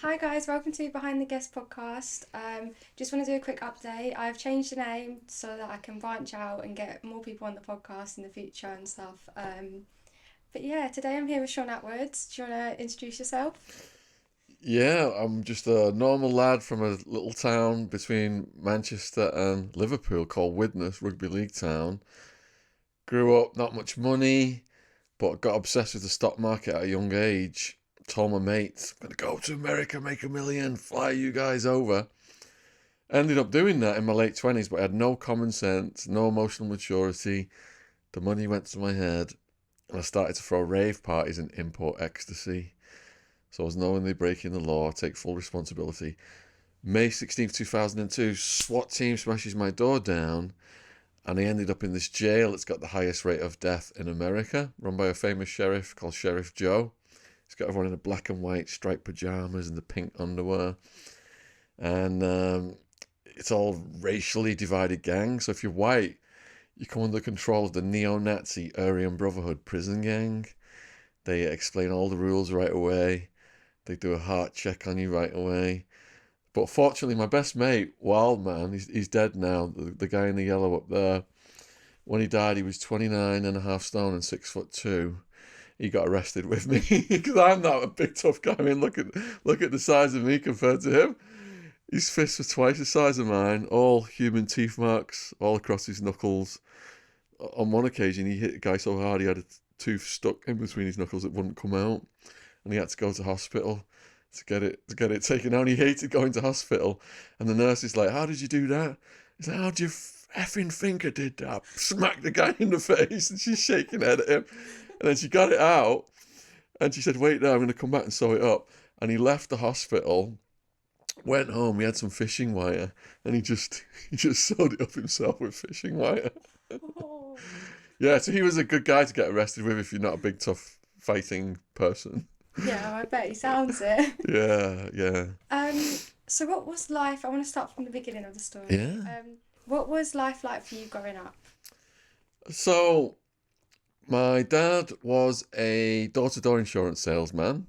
Hi guys, welcome to Behind the Guest podcast. Just want to do a quick update. I've changed the name so that I can branch out and get more people on the podcast in the future and stuff. But yeah, today I'm here with Shaun Attwood. Do you want to introduce yourself? Yeah, I'm just a normal lad from a little town between Manchester and Liverpool called Widnes, rugby league town. Grew up, not much money, but got obsessed with the stock market at a young age. Told my mates, I'm going to go to America, make a million, fly you guys over. Ended up doing that in my late 20s, but I had no common sense, no emotional maturity. The money went to my head, and I started to throw rave parties and import ecstasy. So I was knowingly breaking the law, take full responsibility. May 16th, 2002, SWAT team smashes my door down, and I ended up in this jail that's got the highest rate of death in America, run by a famous sheriff called Sheriff Joe. He's got everyone in the black and white striped pajamas and the pink underwear. And it's all racially divided gangs. So if you're white, you come under control of the neo-Nazi Aryan Brotherhood prison gang. They explain all the rules right away. They do a heart check on you right away. But fortunately, my best mate, Wild Man, he's dead now. The guy in the yellow up there. When he died, he was 29 and a half stone and 6'2". He got arrested with me because I'm not a big tough guy. I mean, look at the size of me compared to him. His fists were twice the size of mine, all human teeth marks all across his knuckles. On one occasion, he hit a guy so hard he had a tooth stuck in between his knuckles that wouldn't come out, and he had to go to hospital to get it taken out. And he hated going to hospital, and the nurse is like, "How did you do that?" He's like, "How do you effing think I did that?" Smack the guy in the face, and she's shaking her head at him, and then she got it out, and she said, "Wait, there, I'm going to come back and sew it up." And he left the hospital, went home. He had some fishing wire, and he just sewed it up himself with fishing wire. Oh. Yeah, so he was a good guy to get arrested with if you're not a big tough fighting person. Yeah, I bet he sounds it. Yeah, yeah, So what was life? I want to start from the beginning of the story. yeah. What was life like for you growing up? So my dad was a door-to-door insurance salesman,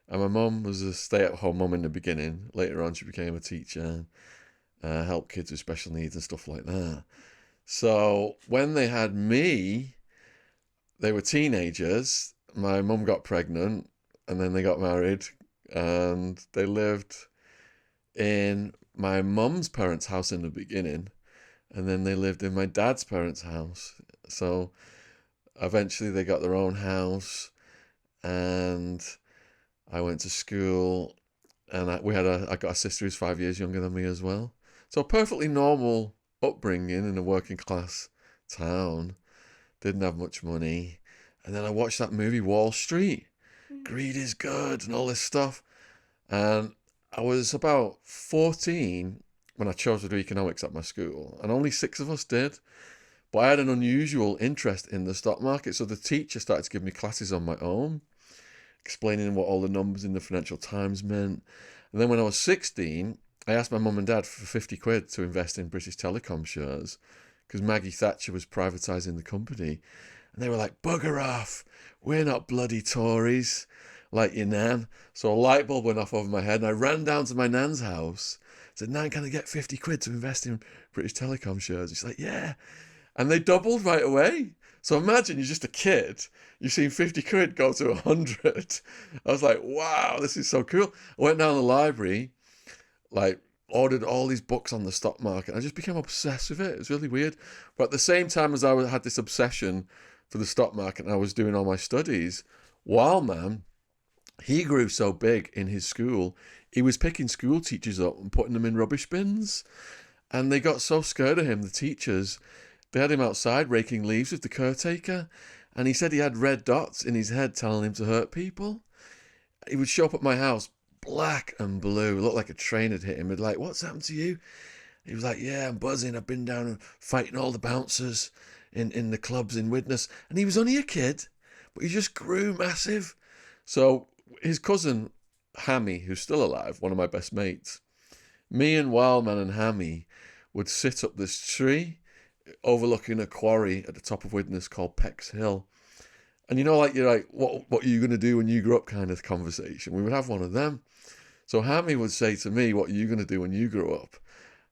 and my mum was a stay-at-home mum in the beginning. Later on, she became a teacher, helped kids with special needs and stuff like that. So when they had me, they were teenagers. My mum got pregnant, and then they got married, and they lived in my mum's parents' house in the beginning, and then they lived in my dad's parents' house. So eventually they got their own house, and I went to school, and I got a sister who's 5 years younger than me as well. So perfectly normal upbringing in a working class town. Didn't have much money, and then I watched that movie Wall Street. Greed is good and all this stuff. And I was about 14 when I chose to do economics at my school, and only six of us did. But I had an unusual interest in the stock market, so the teacher started to give me classes on my own, explaining what all the numbers in the Financial Times meant. And then when I was 16, I asked my mum and dad for 50 quid to invest in British Telecom shares because Maggie Thatcher was privatising the company. And they were like, "Bugger off, we're not bloody Tories like your nan." So a light bulb went off over my head, and I ran down to my nan's house. Said, "Nan, can I get 50 quid to invest in British Telecom shares?" She's like, "Yeah." And they doubled right away. So imagine you're just a kid, you've seen 50 quid go to 100. I was like, wow, this is so cool. I went down to the library, like, ordered all these books on the stock market. I just became obsessed with it. It was really weird. But at the same time as had this obsession for the stock market and I was doing all my studies, Wildman, he grew so big in his school, he was picking school teachers up and putting them in rubbish bins. And they got so scared of him, the teachers, they had him outside raking leaves with the caretaker. And he said he had red dots in his head telling him to hurt people. He would show up at my house black and blue, looked like a train had hit him. He'd like, "What's happened to you?" He was like, "Yeah, I'm buzzing. I've been down and fighting all the bouncers in the clubs in Widnes." And he was only a kid, but he just grew massive. So his cousin, Hammy, who's still alive, one of my best mates, me and Wildman and Hammy would sit up this tree overlooking a quarry at the top of Widnes called Peck's Hill. And you're like, what are you going to do when you grow up kind of conversation. We would have one of them. So Hammy would say to me, what are you going to do when you grow up?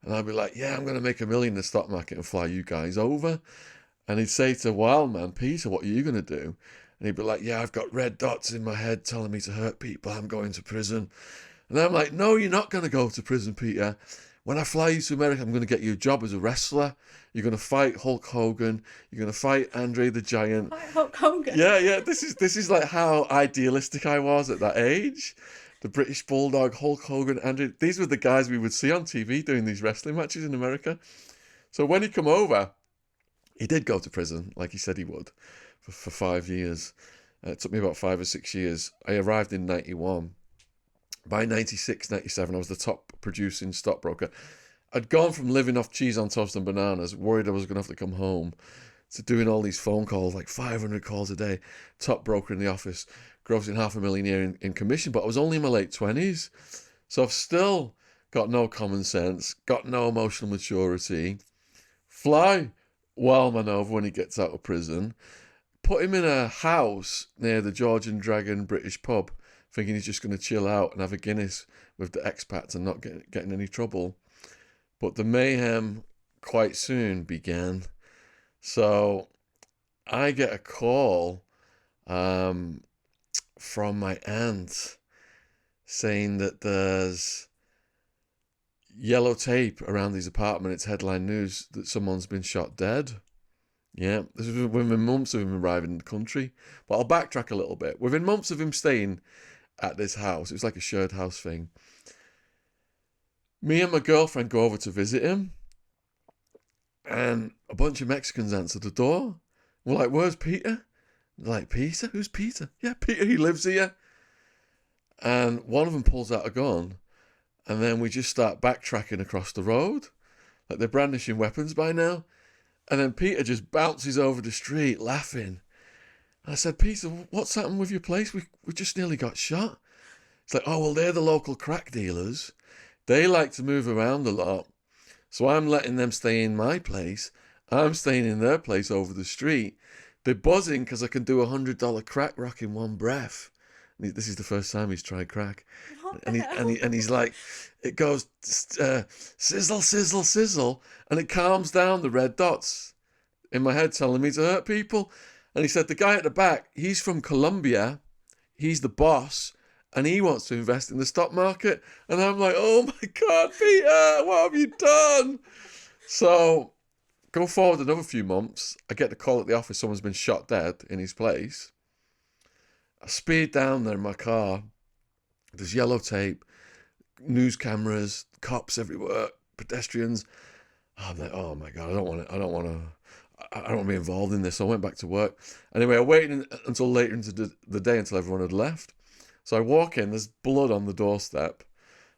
And I'd be like, yeah, I'm going to make $1 million in the stock market and fly you guys over. And he'd say to Wildman, Peter, what are you going to do? And he'd be like, yeah, I've got red dots in my head telling me to hurt people. I'm going to prison. And I'm like, no, you're not going to go to prison, Peter. When I fly you to America, I'm going to get you a job as a wrestler. You're going to fight Hulk Hogan. You're going to fight Andre the Giant. Fight Hulk Hogan. Yeah. This is like how idealistic I was at that age. The British Bulldog, Hulk Hogan, Andre. These were the guys we would see on TV doing these wrestling matches in America. So when he come over, he did go to prison, like he said he would, for 5 years. It took me about 5 or 6 years. I arrived in 91. By 96, 97, I was the top producing stockbroker. I'd gone from living off cheese on toast and bananas, worried I was going to have to come home, to doing all these phone calls, like 500 calls a day, top broker in the office, grossing $500,000 a year in commission, but I was only in my late 20s. So I've still got no common sense, got no emotional maturity. Fly Wildman over when he gets out of prison, put him in a house near the Georgian Dragon British pub, thinking he's just going to chill out and have a Guinness with the expats and not get in any trouble. But the mayhem quite soon began. So I get a call from my aunt saying that there's yellow tape around his apartment. It's headline news that someone's been shot dead. Yeah, this was within months of him arriving in the country. But I'll backtrack a little bit. Within months of him staying at this house, it was like a shared house thing, me and my girlfriend go over to visit him, and a bunch of Mexicans answer the door. We're like, where's Peter? They're like, Peter? Who's Peter? Yeah, Peter, he lives here. And one of them pulls out a gun, and then we just start backtracking across the road. Like they're brandishing weapons by now. And then Peter just bounces over the street laughing. And I said, Peter, what's happened with your place? We just nearly got shot. It's like, oh, well, they're the local crack dealers. They like to move around a lot. So I'm letting them stay in my place. I'm staying in their place over the street. They're buzzing because I can do $100 crack rock in one breath. This is the first time he's tried crack. And he's like, it goes sizzle, sizzle, sizzle. And it calms down the red dots in my head telling me to hurt people. And he said, the guy at the back, he's from Colombia. He's the boss. And he wants to invest in the stock market. And I'm like, oh my God, Peter, what have you done? So go forward another few months. I get the call at the office, someone's been shot dead in his place. I speed down there in my car. There's yellow tape, news cameras, cops everywhere, pedestrians. I'm like, oh my God, I don't want to be involved in this. So I went back to work. Anyway, I waited until later into the day until everyone had left. So I walk in, there's blood on the doorstep.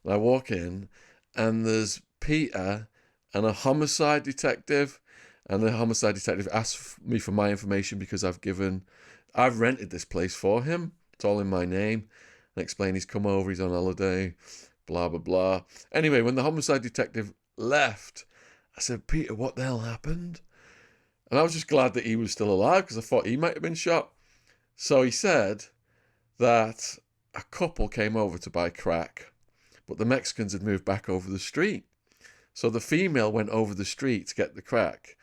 And I walk in, and there's Peter and a homicide detective. And the homicide detective asked me for my information because I've rented this place for him. It's all in my name. And explain he's come over, he's on holiday, blah, blah, blah. Anyway, when the homicide detective left, I said, Peter, what the hell happened? And I was just glad that he was still alive because I thought he might have been shot. So he said that a couple came over to buy crack, but the Mexicans had moved back over the street. So the female went over the street to get the crack,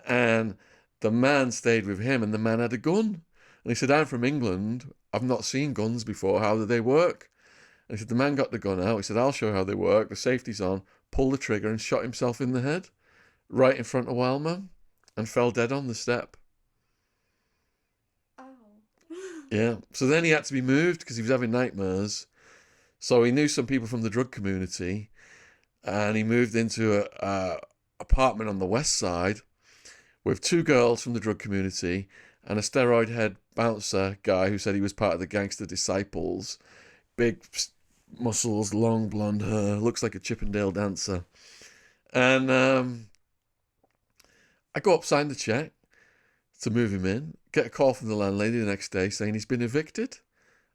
and the man stayed with him, and the man had a gun. And he said, I'm from England. I've not seen guns before. How do they work? And he said, the man got the gun out. He said, I'll show you how they work. The safety's on. Pulled the trigger and shot himself in the head right in front of Wildman and fell dead on the step. Oh. Yeah. So then he had to be moved because he was having nightmares. So he knew some people from the drug community, and he moved into a apartment on the west side with two girls from the drug community and a steroid head bouncer guy who said he was part of the Gangster Disciples. Big muscles, long blonde hair, looks like a Chippendale dancer. And I go up, sign the check to move him in, get a call from the landlady the next day saying he's been evicted.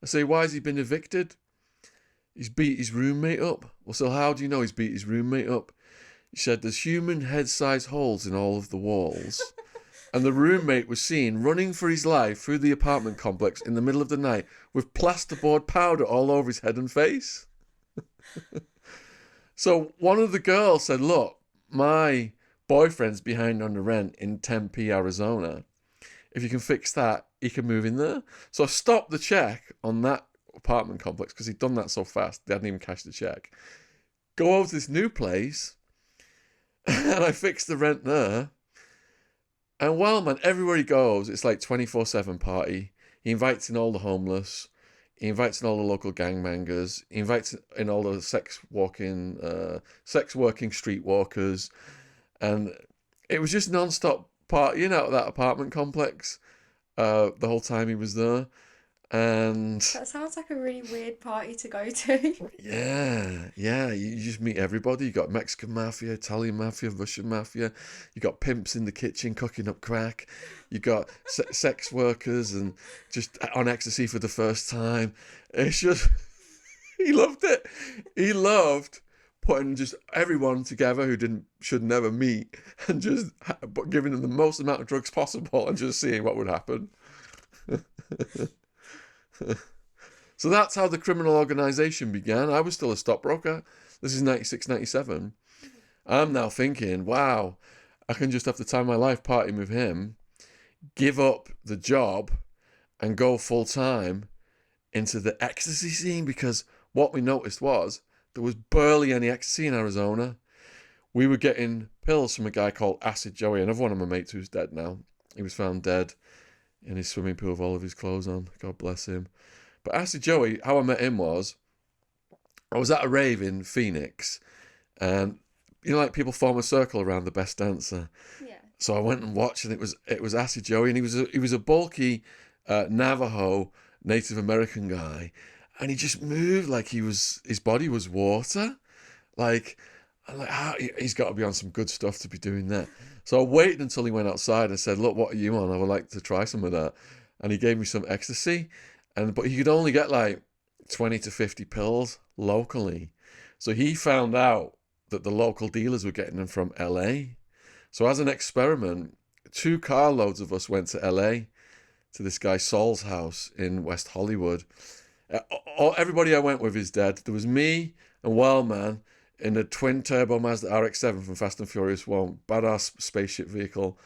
I say, why has he been evicted? He's beat his roommate up. Well, so how do you know he's beat his roommate up? He said there's human head-sized holes in all of the walls. And the roommate was seen running for his life through the apartment complex in the middle of the night with plasterboard powder all over his head and face. So one of the girls said, look, my boyfriend's behind on the rent in Tempe, Arizona. If you can fix that, he can move in there. So I stopped the check on that apartment complex because he'd done that so fast. They hadn't even cashed the check. Go over to this new place and I fixed the rent there. And well, man, everywhere he goes, it's like 24/7 party. He invites in all the homeless. He invites in all the local gangbangers. He invites in all the sex working streetwalkers. And it was just non-stop partying out of that apartment complex the whole time he was there. And That sounds like a really weird party to go to. yeah, you just meet everybody. You got Mexican mafia, Italian mafia, Russian mafia. You got pimps in the kitchen cooking up crack. You got sex workers and just on ecstasy for the first time. It's just he loved it. He loved putting just everyone together who should never meet and just giving them the most amount of drugs possible and just seeing what would happen. So that's how the criminal organisation began. I was still a stockbroker. This is 96, 97. I'm now thinking, wow, I can just have the time of my life partying with him, give up the job and go full time into the ecstasy scene, because what we noticed was there was barely any ecstasy in Arizona. We were getting pills from a guy called Acid Joey, another one of my mates who's dead now. He was found dead in his swimming pool with all of his clothes on. God bless him. But Acid Joey, how I met him was, I was at a rave in Phoenix, and you know, like people form a circle around the best dancer. Yeah. So I went and watched, and it was Acid Joey, and he was a bulky Navajo Native American guy, and he just moved like his body was water. Like, I'm like, he's got to be on some good stuff to be doing that. So I waited until he went outside and said, look, what are you on? I would like to try some of that. And he gave me some ecstasy, but he could only get like 20 to 50 pills locally. So he found out that the local dealers were getting them from LA. So as an experiment, 2 carloads of us went to LA to this guy Saul's house in West Hollywood. Everybody I went with is dead. There was me and Wildman in a twin turbo Mazda RX-7 from Fast and Furious 1, badass spaceship vehicle.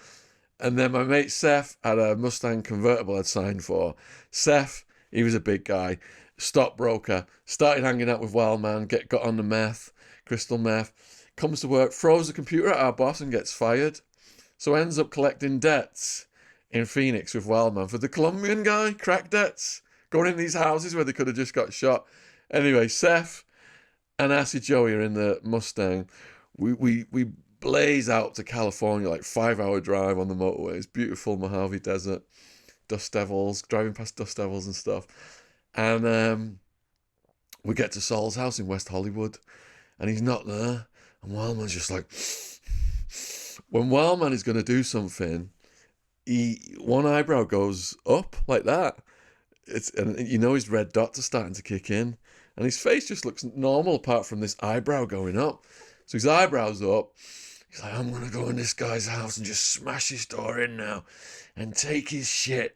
And then my mate Seth had a Mustang convertible I'd signed for. Seth, he was a big guy, stockbroker, started hanging out with Wildman, got on the meth, crystal meth, comes to work, throws the computer at our boss and gets fired. So ends up collecting debts in Phoenix with Wildman for the Colombian guy, crack debts, going in these houses where they could have just got shot. Anyway, Seth and Acid Joey are in the Mustang. We blaze out to California, like 5-hour drive on the motorways, beautiful Mojave Desert, dust devils, driving past dust devils and stuff. And we get to Saul's house in West Hollywood, and he's not there. And Wildman's just like, when Wildman is going to do something, one eyebrow goes up like that. And you know his red dots are starting to kick in, and his face just looks normal apart from this eyebrow going up. So his eyebrow's up. He's like, I'm gonna go in this guy's house and just smash his door in now, and take his shit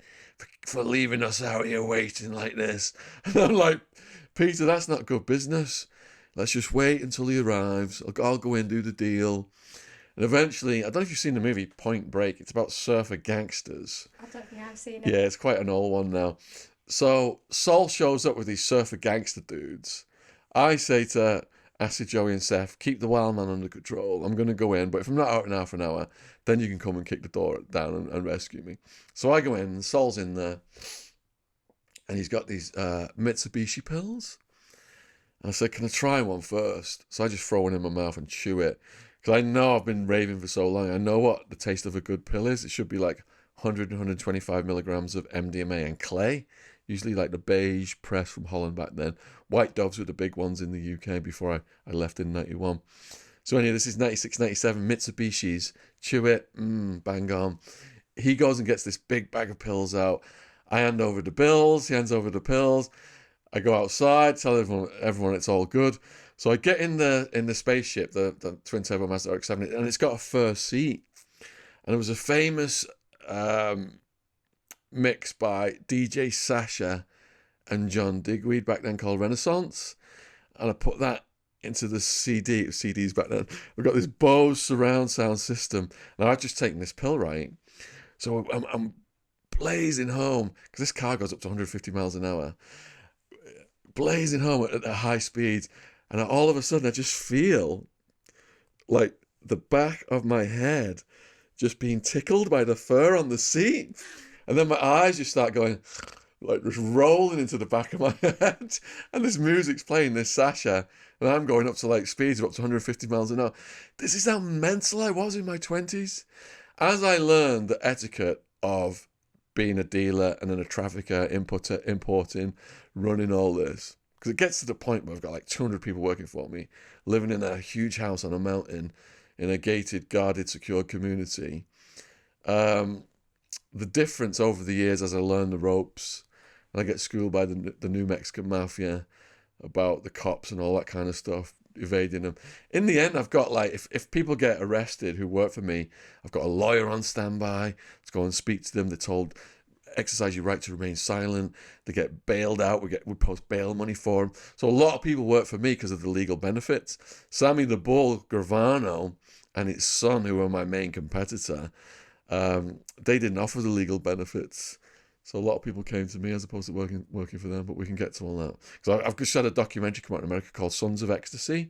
for leaving us out here waiting like this. And I'm like, Peter, that's not good business. Let's just wait until he arrives. I'll go in, do the deal. And eventually, I don't know if you've seen the movie Point Break. It's about surfer gangsters. I don't think I've seen it. Yeah, it's quite an old one now. So Saul shows up with these surfer gangster dudes. I say to Acid Joey and Seth, keep the wild man under control. I'm going to go in, but if I'm not out in half an hour, then you can come and kick the door down and rescue me. So I go in, and Saul's in there, and he's got these Mitsubishi pills. And I said, can I try one first? So I just throw one in my mouth and chew it. Because I know I've been raving for so long. I know what the taste of a good pill is. It should be like 100 and 125 milligrams of MDMA and clay. Usually like the beige press from Holland back then. White Doves were the big ones in the UK before I left in 91. So anyway, this is 96, 97, Mitsubishis. Chew it, bang on. He goes and gets this big bag of pills out. I hand over the bills, he hands over the pills. I go outside, tell everyone it's all good. So I get in the spaceship, the twin turbo Mazda RX-7, and it's got a first seat. And it was a famous mix by DJ Sasha and John Digweed, back then called Renaissance. and I put that into the CD. It was CDs back then. We've got this Bose surround sound system. Now I've just taken this pill, right? So I'm blazing home because this car goes up to 150 miles an hour, blazing home at a high speed, and all of a sudden I just feel like the back of my head just being tickled by the fur on the seat, and then my eyes just start going, like just rolling into the back of my head, and this music's playing, this Sasha, and I'm going up to like speeds of up to 150 miles an hour. This is how mental I was in my 20s. As I learned the etiquette of being a dealer and then a trafficker, importing, running all this, because it gets to the point where I've got like 200 people working for me, living in a huge house on a mountain, in a gated, guarded, secure community. The difference over the years as I learn the ropes, and I get schooled by the New Mexican mafia about the cops and all that kind of stuff, evading them. In the end, I've got like, if people get arrested who work for me, I've got a lawyer on standby to go and speak to them. They're told, exercise your right to remain silent. They get bailed out. We post bail money for them. So a lot of people work for me because of the legal benefits. Sammy the Bull Gravano and his son, who are my main competitor, they didn't offer the legal benefits. So a lot of people came to me as opposed to working for them, but we can get to all that. So I've just had a documentary come out in America called Sons of Ecstasy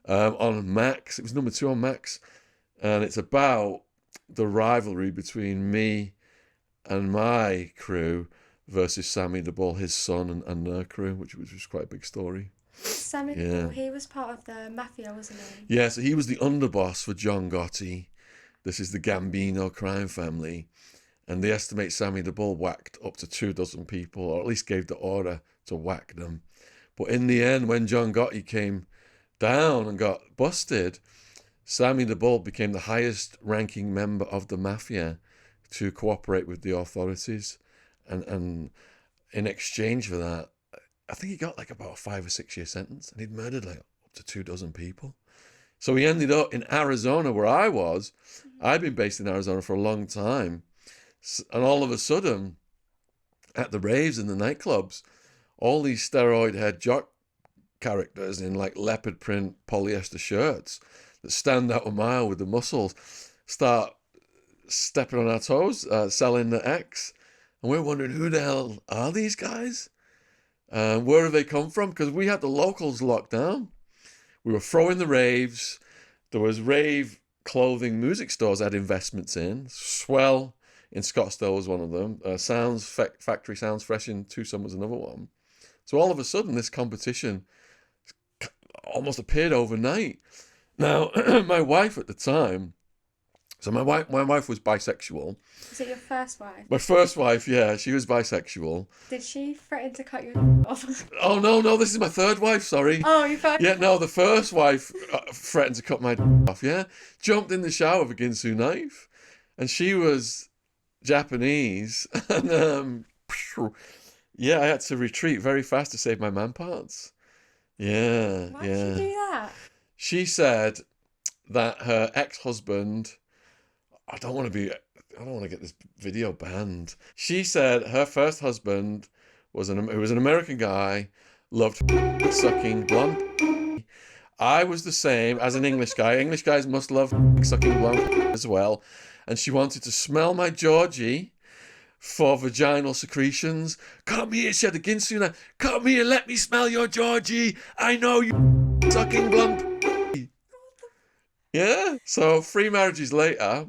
on Max. It was number 2 on Max. And it's about the rivalry between me and my crew versus Sammy the Bull, his son, and their crew, which was quite a big story. Sammy the Bull, he was part of the mafia, wasn't he? Yeah, so he was the underboss for John Gotti. This is the Gambino crime family. And they estimate Sammy the Bull whacked up to 24 people, or at least gave the order to whack them. But in the end, when John Gotti came down and got busted, Sammy the Bull became the highest ranking member of the mafia to cooperate with the authorities. And in exchange for that, I think he got like about a 5 or 6 year sentence, and he'd murdered like up to 24 people. So he ended up in Arizona, where I was. I'd been based in Arizona for a long time. And all of a sudden, at the raves and the nightclubs, all these steroid head jock characters in like leopard print polyester shirts that stand out a mile with the muscles start stepping on our toes, selling the X. And we're wondering, who the hell are these guys? Where have they come from? Because we had the locals locked down. We were throwing the raves. There was rave clothing music stores I had investments in. Swell in Scottsdale was one of them. Factory Sounds Fresh in Tucson was another one. So all of a sudden, this competition almost appeared overnight. Now, my wife at the time, so my wife was bisexual. Was it your first wife? My first wife, yeah, she was bisexual. Did she threaten to cut you off? Oh, no, this is my third wife, sorry. Oh, your first? Yeah, no, the first wife threatened to cut my off, yeah. Jumped in the shower with a Ginsu knife. And she was Japanese. And, yeah, I had to retreat very fast to save my man parts. Yeah, Why did she do that? She said that her ex-husband... I don't want to get this video banned. She said her first husband who was an American guy, loved sucking blonde. I was the same as an English guy. English guys must love sucking blonde as well. And she wanted to smell my Georgie for vaginal secretions. Come here, she had a Ginsu knife. Come here, let me smell your Georgie. I know you sucking blonde. Yeah. So 3 marriages later,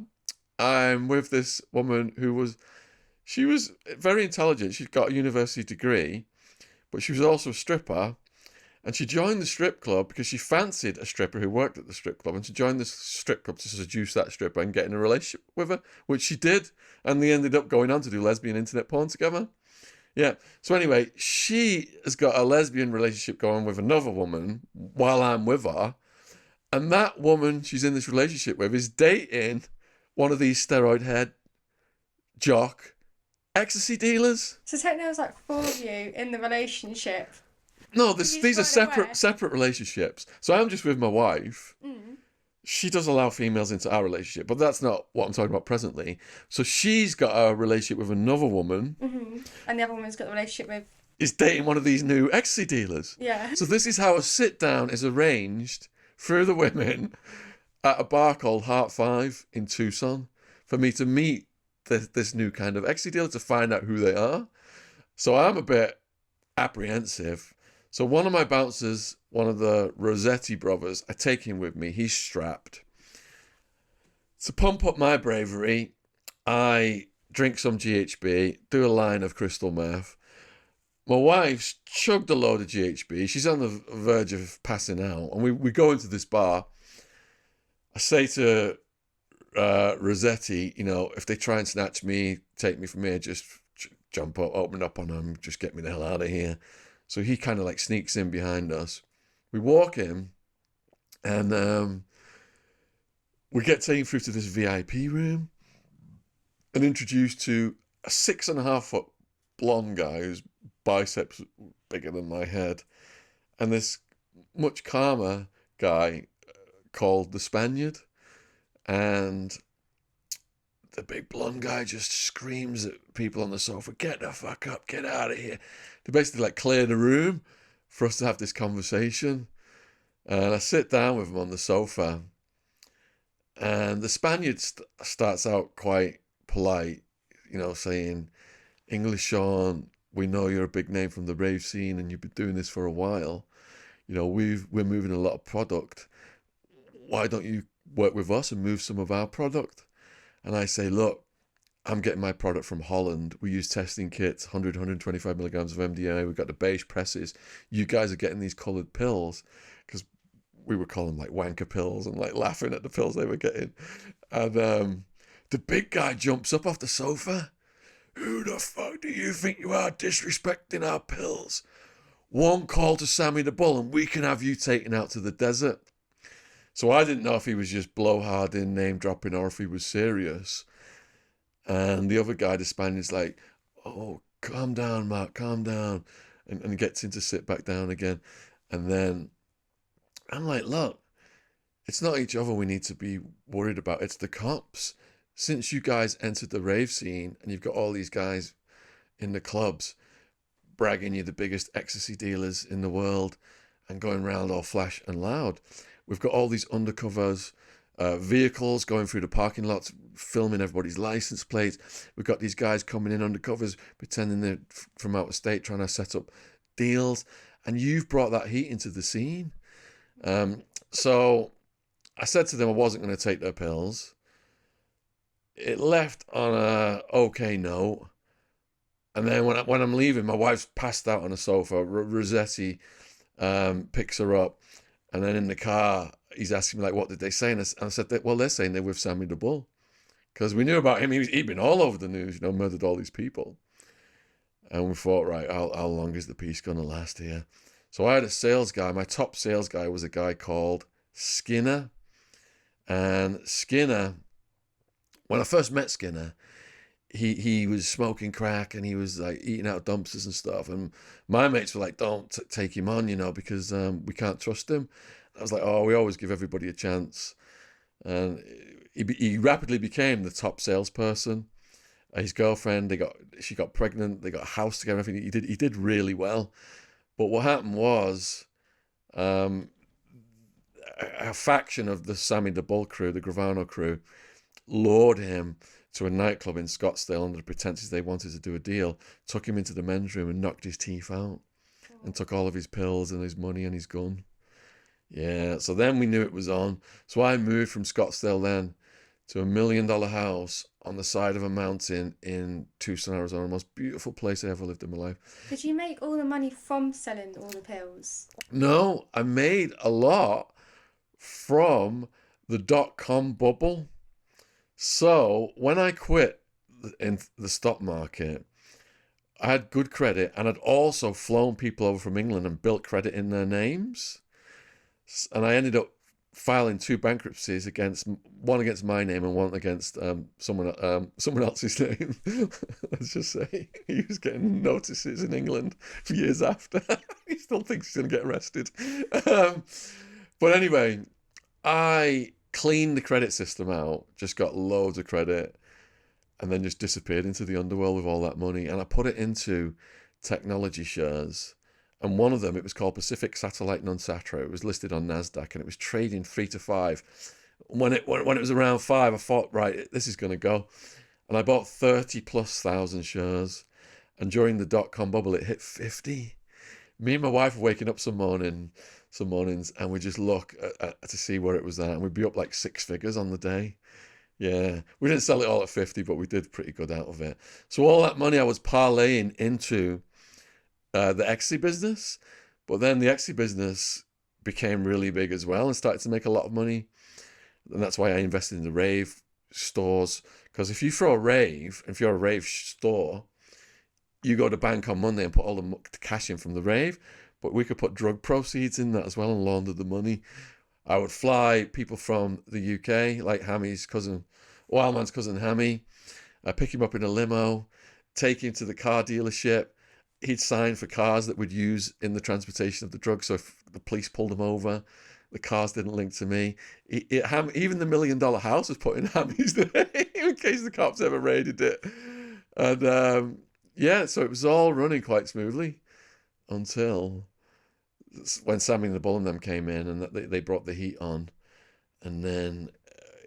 I'm with this woman she was very intelligent. She'd got a university degree, but she was also a stripper. And she joined the strip club because she fancied a stripper who worked at the strip club. And she joined the strip club to seduce that stripper and get in a relationship with her, which she did. And they ended up going on to do lesbian internet porn together. Yeah. So anyway, she has got a lesbian relationship going with another woman while I'm with her. And that woman she's in this relationship with is dating one of these steroid head jock ecstasy dealers. So technically there was like 4 of you in the relationship. No, these are separate relationships. So I'm just with my wife. Mm. She does allow females into our relationship, but that's not what I'm talking about presently. So she's got a relationship with another woman. Mm-hmm. And the other woman's got the relationship with... is dating one of these new ecstasy dealers. Yeah. So this is how a sit down is arranged through the women at a bar called Heart 5 in Tucson for me to meet this new kind of ecstasy dealer to find out who they are. So I'm a bit apprehensive. So one of my bouncers, one of the Rossetti brothers, I take him with me. He's strapped. To pump up my bravery, I drink some GHB, do a line of crystal meth. My wife's chugged a load of GHB. She's on the verge of passing out. And we go into this bar. I say to Rossetti, you know, if they try and snatch me, take me from here, just jump up, open up on them, just get me the hell out of here. So he kind of like sneaks in behind us. We walk in and we get taken through to this VIP room and introduced to a 6.5-foot blonde guy whose biceps bigger than my head, and this much calmer guy called the Spaniard. And the big blonde guy just screams at people on the sofa, "Get the fuck up, get out of here." They basically like clear the room for us to have this conversation. And I sit down with him on the sofa, and the Spaniard starts out quite polite, you know, saying, "English Shaun, we know you're a big name from the rave scene and you've been doing this for a while. You know, we're moving a lot of product. Why don't you work with us and move some of our product?" And I say, "Look, I'm getting my product from Holland. We use testing kits, 100, 125 milligrams of MDMA. We've got the beige presses. You guys are getting these coloured pills," because we were calling them like wanker pills and like laughing at the pills they were getting. And the big guy jumps up off the sofa. "Who the fuck do you think you are, disrespecting our pills? One call to Sammy the Bull and we can have you taken out to the desert." So I didn't know if he was just blowharding, name dropping, or if he was serious. And the other guy, the Spaniard's like, "Oh, calm down, Mark, calm down." And gets him to sit back down again. And then I'm like, "Look, it's not each other we need to be worried about. It's the cops. Since you guys entered the rave scene and you've got all these guys in the clubs bragging you're the biggest ecstasy dealers in the world and going around all flash and loud, we've got all these undercovers, vehicles going through the parking lots, filming everybody's license plates. We've got these guys coming in undercovers, pretending they're from out of state, trying to set up deals. And you've brought that heat into the scene." So I said to them I wasn't going to take their pills. It left on a okay note. And then when I'm leaving, my wife's passed out on a sofa. Rossetti picks her up. And then in the car, he's asking me, like, "What did they say?" And I said, "Well, they're saying they're with Sammy the Bull." Because we knew about him. He'd been all over the news, you know, murdered all these people. And we thought, right, how long is the piece going to last here? So I had a sales guy. My top sales guy was a guy called Skinner. And Skinner, when I first met Skinner, he was smoking crack and he was like eating out dumpsters and stuff. And my mates were like, "Don't take him on, you know, because we can't trust him." I was like, "Oh, we always give everybody a chance." And he rapidly became the top salesperson. His girlfriend, she got pregnant. They got a house together. Everything he did really well. But what happened was, a faction of the Sammy the Bull crew, the Gravano crew, lured him to a nightclub in Scottsdale under the pretenses they wanted to do a deal, took him into the men's room and knocked his teeth out and took all of his pills and his money and his gun. Yeah, so then we knew it was on. So I moved from Scottsdale then to a $1 million house on the side of a mountain in Tucson, Arizona. The most beautiful place I ever lived in my life. Did you make all the money from selling all the pills? No, I made a lot from the .com bubble. So when I quit in the stock market, I had good credit and I'd also flown people over from England and built credit in their names. And I ended up filing 2 bankruptcies, one against my name and one against someone else's name. Let's just say he was getting notices in England for years after. He still thinks he's going to get arrested. But anyway, I cleaned the credit system out, just got loads of credit, and then just disappeared into the underworld with all that money. And I put it into technology shares. And one of them, it was called Pacific Satellite Non-Satra. It was listed on NASDAQ and it was trading 3 to 5. When it was around 5, I thought, right, this is going to go. And I bought 30,000+ shares. And during the dot-com bubble, it hit 50. Me and my wife were waking up some mornings, and we just look to see where it was at. And we'd be up like 6 figures on the day. Yeah, we didn't sell it all at 50, but we did pretty good out of it. So all that money I was parlaying into the Ecstasy business, but then the Ecstasy business became really big as well and started to make a lot of money. And that's why I invested in the rave stores. Because if you're a rave store, you go to bank on Monday and put all the cash in from the rave, but we could put drug proceeds in that as well and launder the money. I would fly people from the UK, like Hammy's cousin, Wildman's cousin Hammy, pick him up in a limo, take him to the car dealership. He'd sign for cars that we'd use in the transportation of the drugs. So if the police pulled him over, the cars didn't link to me. Even the $1 million house was put in Hammy's name in case the cops ever raided it. And yeah, so it was all running quite smoothly until when Sammy and the Bull and them came in and they brought the heat on. And then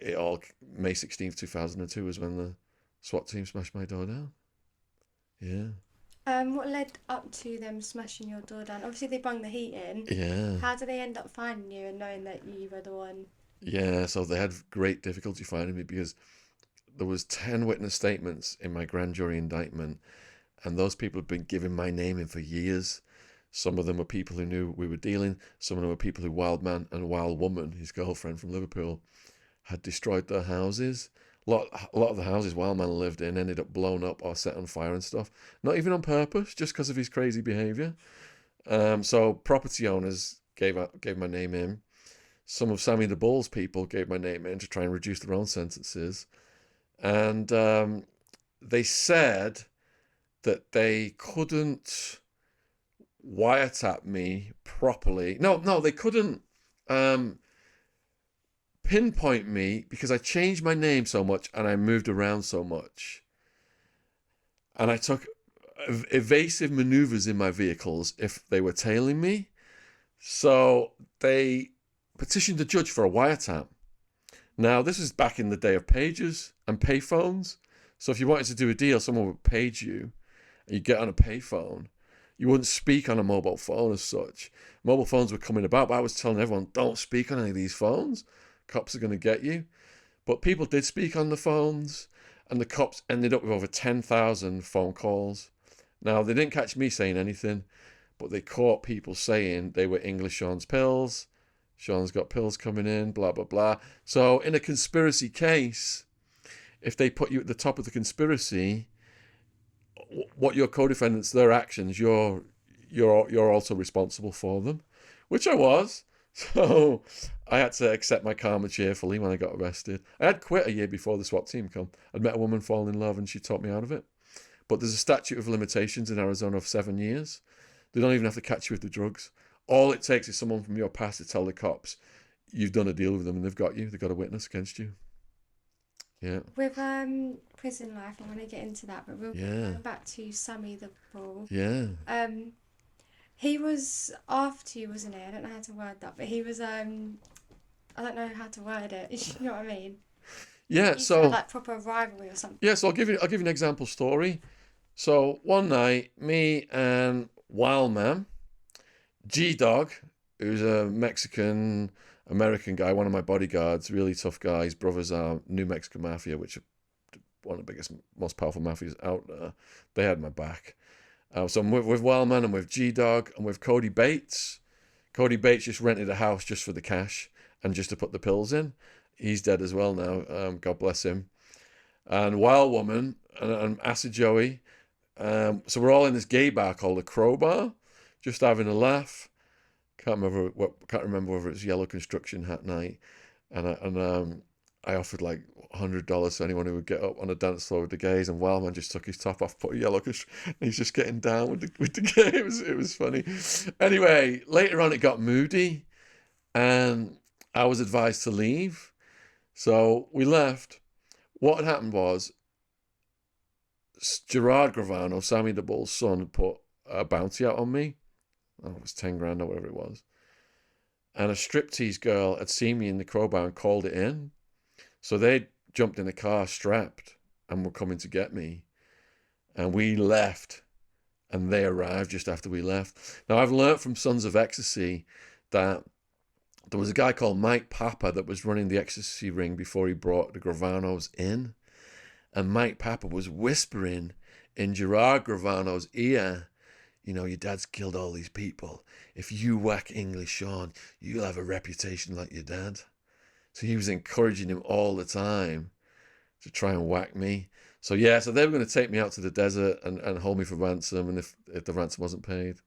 May 16th, 2002 was when the SWAT team smashed my door down. Yeah. What led up to them smashing your door down? Obviously, they bung the heat in. Yeah. How did they end up finding you and knowing that you were the one? Yeah, so they had great difficulty finding me because there was 10 witness statements in my grand jury indictment, and those people had been giving my name in for years. Some of them were people who knew we were dealing. Some of them were people who Wildman and Wild Woman, his girlfriend from Liverpool, had destroyed their houses. A lot of the houses Wildman lived in ended up blown up or set on fire and stuff. Not even on purpose, just because of his crazy behaviour. So property owners gave my name in. Some of Sammy the Bull's people gave my name in to try and reduce their own sentences. And they said that they couldn't wiretap me properly. No, they couldn't pinpoint me because I changed my name so much and I moved around so much. And I took evasive maneuvers in my vehicles if they were tailing me. So they petitioned the judge for a wiretap. Now, this is back in the day of pagers and payphones. So if you wanted to do a deal, someone would page you and you get on a payphone. You wouldn't speak on a mobile phone as such. Mobile phones were coming about, but I was telling everyone, don't speak on any of these phones. Cops are going to get you. But people did speak on the phones, and the cops ended up with over 10,000 phone calls. Now, they didn't catch me saying anything, but they caught people saying they were English Shaun's pills. Shaun's got pills coming in, blah, blah, blah. So in a conspiracy case, if they put you at the top of the conspiracy, what your co-defendants, their actions, you're also responsible for them, which I was. So I had to accept my karma cheerfully when I got arrested. I had quit a year before the SWAT team come. I'd met a woman, fallen in love, and she taught me out of it. But there's a statute of limitations in Arizona of 7 years. They don't even have to catch you with the drugs. All it takes is someone from your past to tell the cops you've done a deal with them and they've got you. They've got a witness against you. Yeah. With prison life, I want to get into that, but we'll go back to Sammy the Bull. Yeah. He was after you, wasn't he? I don't know how to word that, but he was I don't know how to word it. You know what I mean? Yeah. You so had, like, proper rivalry or something. Yeah. So I'll give you an example story. So one night, me and Wildman, G-Dog, who's a Mexican American guy, one of my bodyguards, really tough guy. His brothers are New Mexican Mafia, which are one of the biggest, most powerful mafias out there. They had my back. So I'm with Wildman and with G-Dog and with Cody Bates. Cody Bates just rented a house just for the cash and just to put the pills in. He's dead as well now. God bless him. And Wild Woman and Acid Joey. So we're all in this gay bar called the Crowbar, just having a laugh. Can't remember whether it was Yellow Construction Hat night, and I offered like $100 to anyone who would get up on a dance floor with the gays, and Wildman just took his top off, put a yellow and he's just getting down with the gays. It was funny. Anyway, later on it got moody, and I was advised to leave, so we left. What had happened was Gerard Gravano, Sammy the Bull's son, had put a bounty out on me. Oh, it was 10 grand or whatever it was. And a striptease girl had seen me in the crowbar and called it in. So they jumped in a car strapped and were coming to get me. And we left, and they arrived just after we left. Now, I've learnt from Sons of Ecstasy that there was a guy called Mike Papa that was running the Ecstasy ring before he brought the Gravanos in. And Mike Papa was whispering in Gerard Gravano's ear, you know, your dad's killed all these people. If you whack English Shaun, you'll have a reputation like your dad. So he was encouraging him all the time to try and whack me. So yeah, so they were going to take me out to the desert and hold me for ransom, and if the ransom wasn't paid.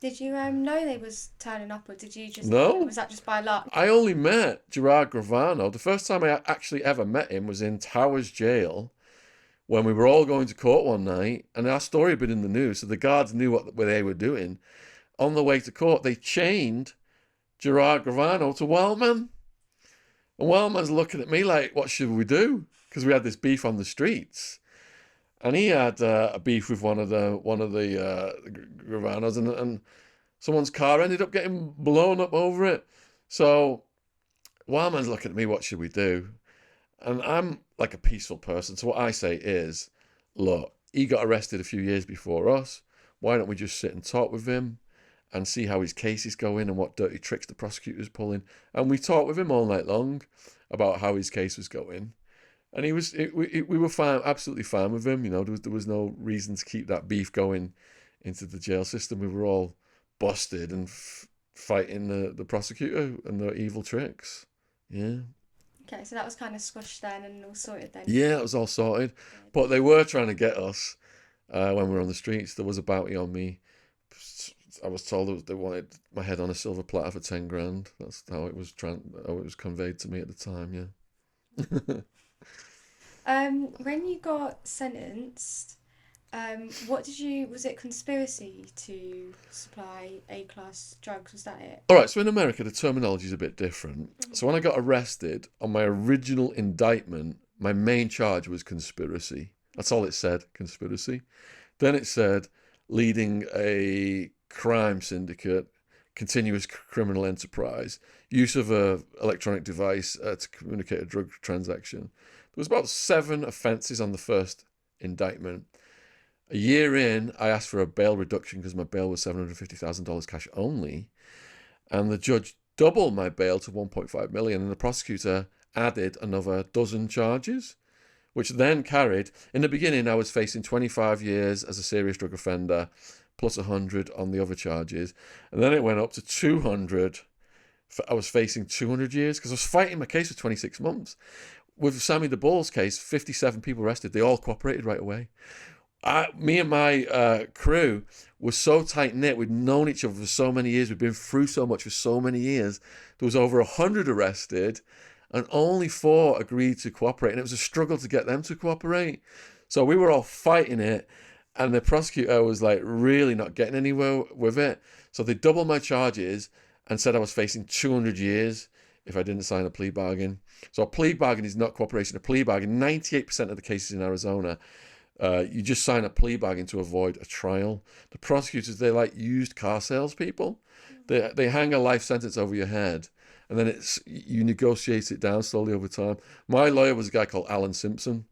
Did you know they was turning up, or did you just No. was that just by luck? I only met Gerard Gravano. The first time I actually ever met him was in Towers Jail when we were all going to court one night, and our story had been in the news, so the guards knew what they were doing. On the way to court, they chained Gerard Gravano to Wildman. And Wildman's looking at me like, what should we do? Because we had this beef on the streets. And he had a beef with one of the Gravanos, and someone's car ended up getting blown up over it. So Wildman's looking at me, what should we do? And I'm like a peaceful person. So what I say is, look, he got arrested a few years before us. Why don't we just sit and talk with him and see how his case is going and what dirty tricks the prosecutor's pulling? And we talked with him all night long about how his case was going. And we were fine, absolutely fine with him. You know, there was no reason to keep that beef going into the jail system. We were all busted and fighting the prosecutor and the evil tricks. Yeah. Okay, so that was kind of squashed then and all sorted then. Yeah, it was all sorted. But they were trying to get us when we were on the streets. There was a bounty on me. I was told they wanted my head on a silver platter for 10 grand. That's how it was conveyed to me at the time. Yeah. When you got sentenced, was it conspiracy to supply A-class drugs? Was that it? All right, so in America, the terminology is a bit different. So when I got arrested, on my original indictment, my main charge was conspiracy. That's all it said, conspiracy. Then it said leading a crime syndicate, continuous criminal enterprise, use of a electronic device to communicate a drug transaction. There was about 7 offences on the first indictment. A year in, I asked for a bail reduction because my bail was $750,000 cash only, and the judge doubled my bail to 1.5 million, and the prosecutor added another dozen charges, which then carried. In the beginning, I was facing 25 years as a serious drug offender, plus 100 on the other charges, and then it went up to 200. I was facing 200 years because I was fighting my case for 26 months. With Sammy the Bull's case, 57 people arrested. They all cooperated right away. Me and my crew were so tight-knit. We'd known each other for so many years. We'd been through so much for so many years. There was over 100 arrested, and only 4 agreed to cooperate. And it was a struggle to get them to cooperate. So we were all fighting it, and the prosecutor was like really not getting anywhere with it. So they doubled my charges and said I was facing 200 years if I didn't sign a plea bargain. So a plea bargain is not cooperation. A plea bargain, 98% of the cases in Arizona, you just sign a plea bargain to avoid a trial. The prosecutors, they're like used car salespeople. They hang a life sentence over your head, and then you negotiate it down slowly over time. My lawyer was a guy called Alan Simpson,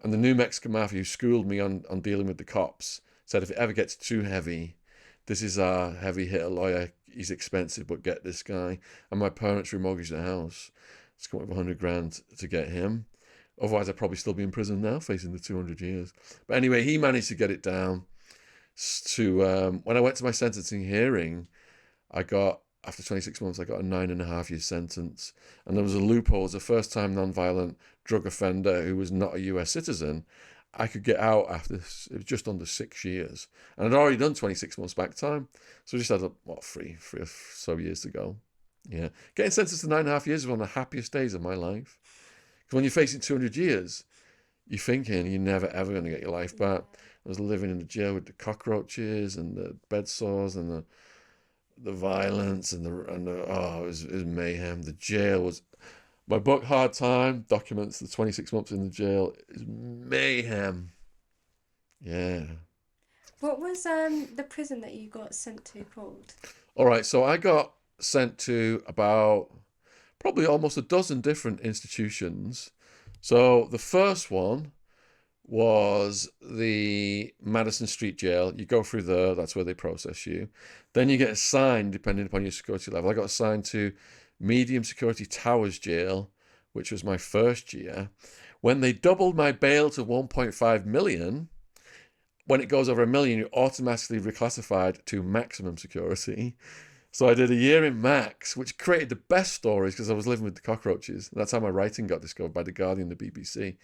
and the New Mexican Mafia, who schooled me on dealing with the cops, said if it ever gets too heavy, this is our heavy hitter lawyer. He's expensive, but get this guy. And my parents remortgaged the house. It's come up with 100 grand to get him. Otherwise, I'd probably still be in prison now, facing the 200 years. But anyway, he managed to get it down to, when I went to my sentencing hearing, after 26 months, I got a 9.5-year sentence. And there was a loophole. As a first-time non-violent drug offender who was not a US citizen, I could get out after, it was just under 6 years. And I'd already done 26 months back time. So I just had, 3 or so years to go. Yeah. Getting sentenced to 9.5 years was one of the happiest days of my life. Because when you're facing 200 years, you're thinking you're never, ever going to get your life back. I was living in the jail with the cockroaches and the bed sores and the violence and it was mayhem. The jail was... My book, Hard Time, documents the 26 months in the jail. Is mayhem. Yeah. What was the prison that you got sent to called? All right, so I got sent to about probably almost a dozen different institutions. So the first one was the Madison Street Jail. You go through there, that's where they process you. Then you get assigned, depending upon your security level. I got assigned to Medium Security Towers Jail, which was my first year. When they doubled my bail to 1.5 million, when it goes over a million, you're automatically reclassified to maximum security. So I did a year in Max, which created the best stories because I was living with the cockroaches. That's how my writing got discovered by The Guardian, the BBC.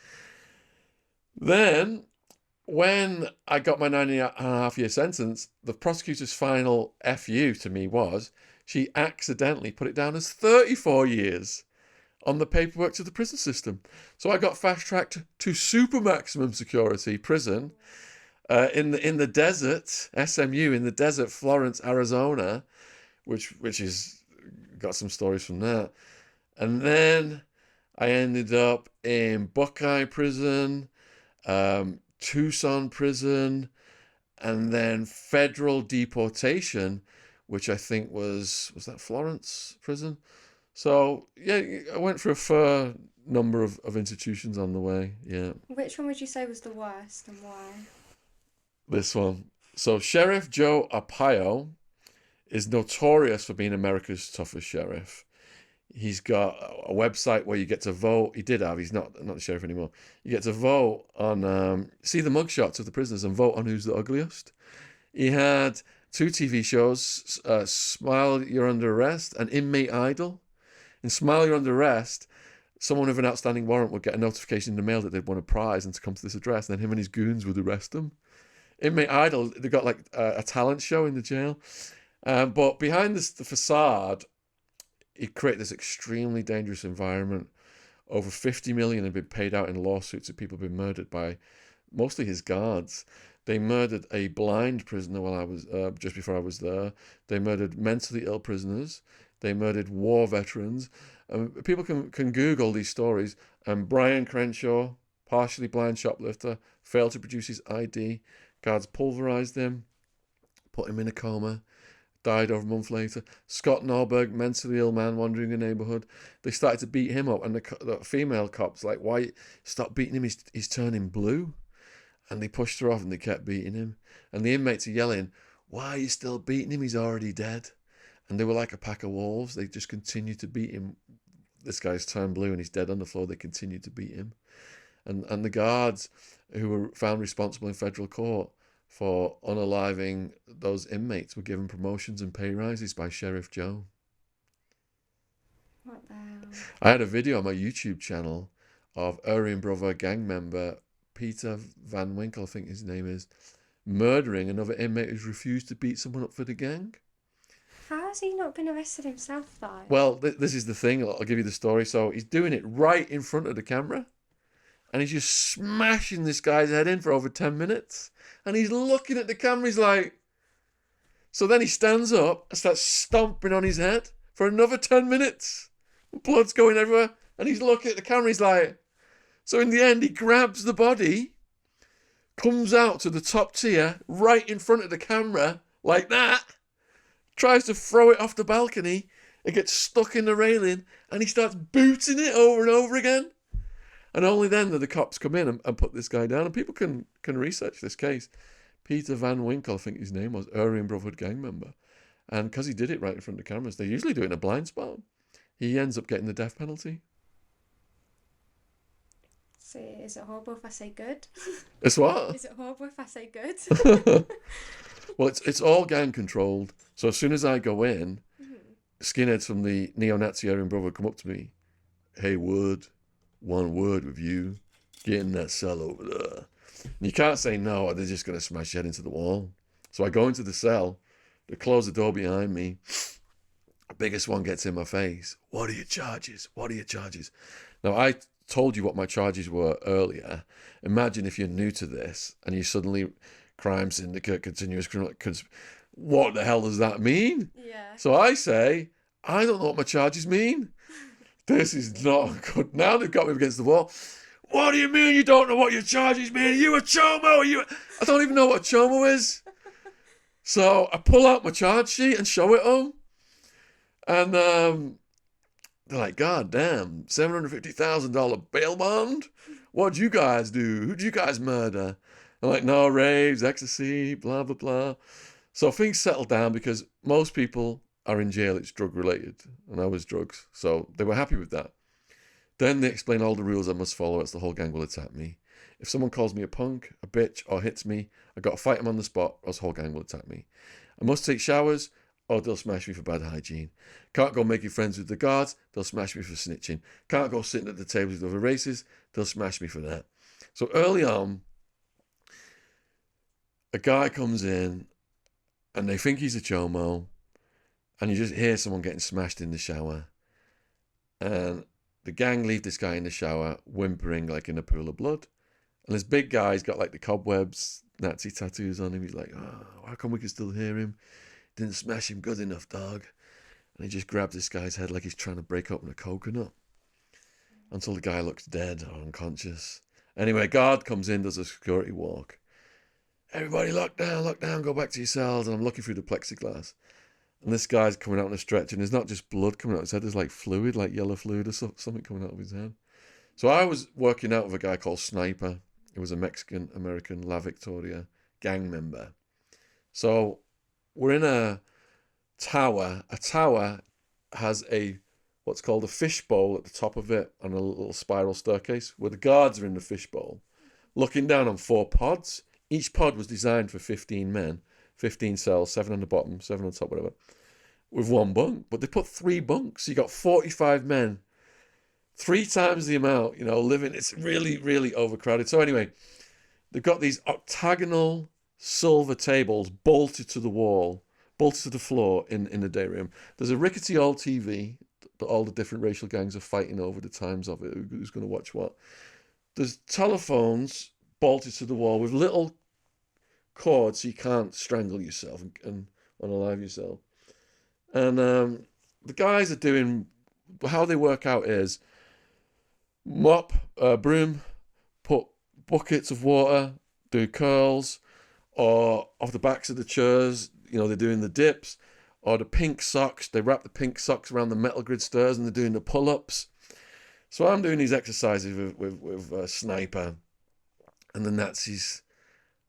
Then, when I got my 9.5 year sentence, the prosecutor's final FU to me was she accidentally put it down as 34 years on the paperwork to the prison system. So I got fast tracked to super maximum security prison in the desert, SMU, in the desert, Florence, Arizona, which is got some stories from that. And then I ended up in Buckeye Prison, Tucson Prison, and then federal deportation, which I think was that Florence Prison? So yeah, I went through a fair number of institutions on the way. Yeah, Which one would you say was the worst and why? this one. So Sheriff Joe Arpaio is notorious for being America's toughest sheriff. He's got a website where you get to vote. He did have. He's not the sheriff anymore. You get to vote on see the mugshots of the prisoners and vote on who's the ugliest. He had two TV shows: Smile You're Under Arrest and Inmate Idol. In Smile You're Under Arrest, someone with an outstanding warrant would get a notification in the mail that they'd won a prize and to come to this address. And then him and his goons would arrest them. Inmate Idol, they got like a talent show in the jail. But behind the facade, he created this extremely dangerous environment. Over 50 million had been paid out in lawsuits of people being murdered by mostly his guards. They murdered a blind prisoner while I was just before I was there. They murdered mentally ill prisoners. They murdered war veterans. People can Google these stories. Brian Crenshaw, partially blind shoplifter, failed to produce his ID. Guards pulverized him, put him in a coma. Died over a month later. Scott Norberg, mentally ill man wandering a neighborhood. They started to beat him up, and the female cops like, "Why stop beating him? He's turning blue." And they pushed her off, and they kept beating him. And the inmates are yelling, "Why are you still beating him? He's already dead." And they were like a pack of wolves. They just continued to beat him. This guy's turned blue and he's dead on the floor. They continued to beat him. And the guards who were found responsible in federal court for unaliving those inmates were given promotions and pay rises by Sheriff Joe. What the hell? I had a video on my YouTube channel of Aryan Brother gang member Peter Van Winkle, I think his name is, murdering another inmate who's refused to beat someone up for the gang. How has he not been arrested himself, though? Well, this is the thing. I'll give you the story. So he's doing it right in front of the camera. And he's just smashing this guy's head in for over 10 minutes. And he's looking at the camera. He's like... So then he stands up and starts stomping on his head for another 10 minutes. Blood's going everywhere. And he's looking at the camera. He's like... So in the end, he grabs the body, comes out to the top tier, right in front of the camera, like that, tries to throw it off the balcony. It gets stuck in the railing, and he starts booting it over and over again. And only then do the cops come in and put this guy down. And people can research this case. Peter Van Winkle, I think his name was, Aryan Brotherhood gang member. And because he did it right in front of the cameras, they usually do it in a blind spot. He ends up getting the death penalty. So, is it horrible if I say good? It's what? Is it horrible if I say good? Well, it's all gang controlled. So as soon as I go in, skinheads from the neo-Nazi Aryan Brotherhood come up to me. "Hey, Wood, one word with you. Get in that cell over there." And you can't say no, or they're just going to smash your head into the wall. So I go into the cell. They close the door behind me. The biggest one gets in my face. "What are your charges? What are your charges?" Now, I told you what my charges were earlier. Imagine if you're new to this and you suddenly crime syndicate, continuous criminal... What the hell does that mean? Yeah. So I say, I don't know what my charges mean. This is not good. Now they've got me against the wall. "What do you mean you don't know what your charges mean? Are you a chomo? I don't even know what a chomo is." So I pull out my charge sheet and show it them. And they're like, God damn, $750,000 bail bond? What'd you guys do? Who'd you guys murder? I'm like, no, raves, ecstasy, blah, blah, blah. So things settled down because most people are in jail, it's drug related. And I was drugs. So they were happy with that. Then they explain all the rules I must follow, else the whole gang will attack me. If someone calls me a punk, a bitch, or hits me, I got to fight them on the spot, or else the whole gang will attack me. I must take showers, or they'll smash me for bad hygiene. Can't go making friends with the guards, they'll smash me for snitching. Can't go sitting at the tables with other races, they'll smash me for that. So early on, a guy comes in, and they think he's a chomo, and you just hear someone getting smashed in the shower. And the gang leave this guy in the shower, whimpering like in a pool of blood. And this big guy's got like the cobwebs, Nazi tattoos on him. He's like, oh, how come we can still hear him? Didn't smash him good enough, dog. And he just grabs this guy's head like he's trying to break open a coconut until the guy looks dead or unconscious. Anyway, guard comes in, does a security walk. Everybody lock down, go back to your cells. And I'm looking through the plexiglass. And this guy's coming out on a stretcher, and there's not just blood coming out of his head, there's like fluid, like yellow fluid or something coming out of his head. So I was working out with a guy called Sniper. He was a Mexican-American La Victoria gang member. So we're in a tower. A tower has what's called a fishbowl at the top of it and a little spiral staircase where the guards are in the fishbowl, looking down on 4 pods. Each pod was designed for 15 men, 15 cells, 7 on the bottom, 7 on top, whatever, with 1 bunk. But they put 3 bunks. So you got 45 men, 3 times the amount, living. It's really, really overcrowded. So anyway, they've got these octagonal silver tables bolted to the wall, bolted to the floor in the day room. There's a rickety old TV that all the different racial gangs are fighting over the times of it, who's going to watch what. There's telephones bolted to the wall with little cords so you can't strangle yourself and unalive yourself. And the guys are doing, how they work out is broom, put buckets of water, do curls, or off the backs of the chairs, they're doing the dips, or the pink socks, they wrap the pink socks around the metal grid stairs and they're doing the pull-ups. So I'm doing these exercises with Sniper, and the Nazis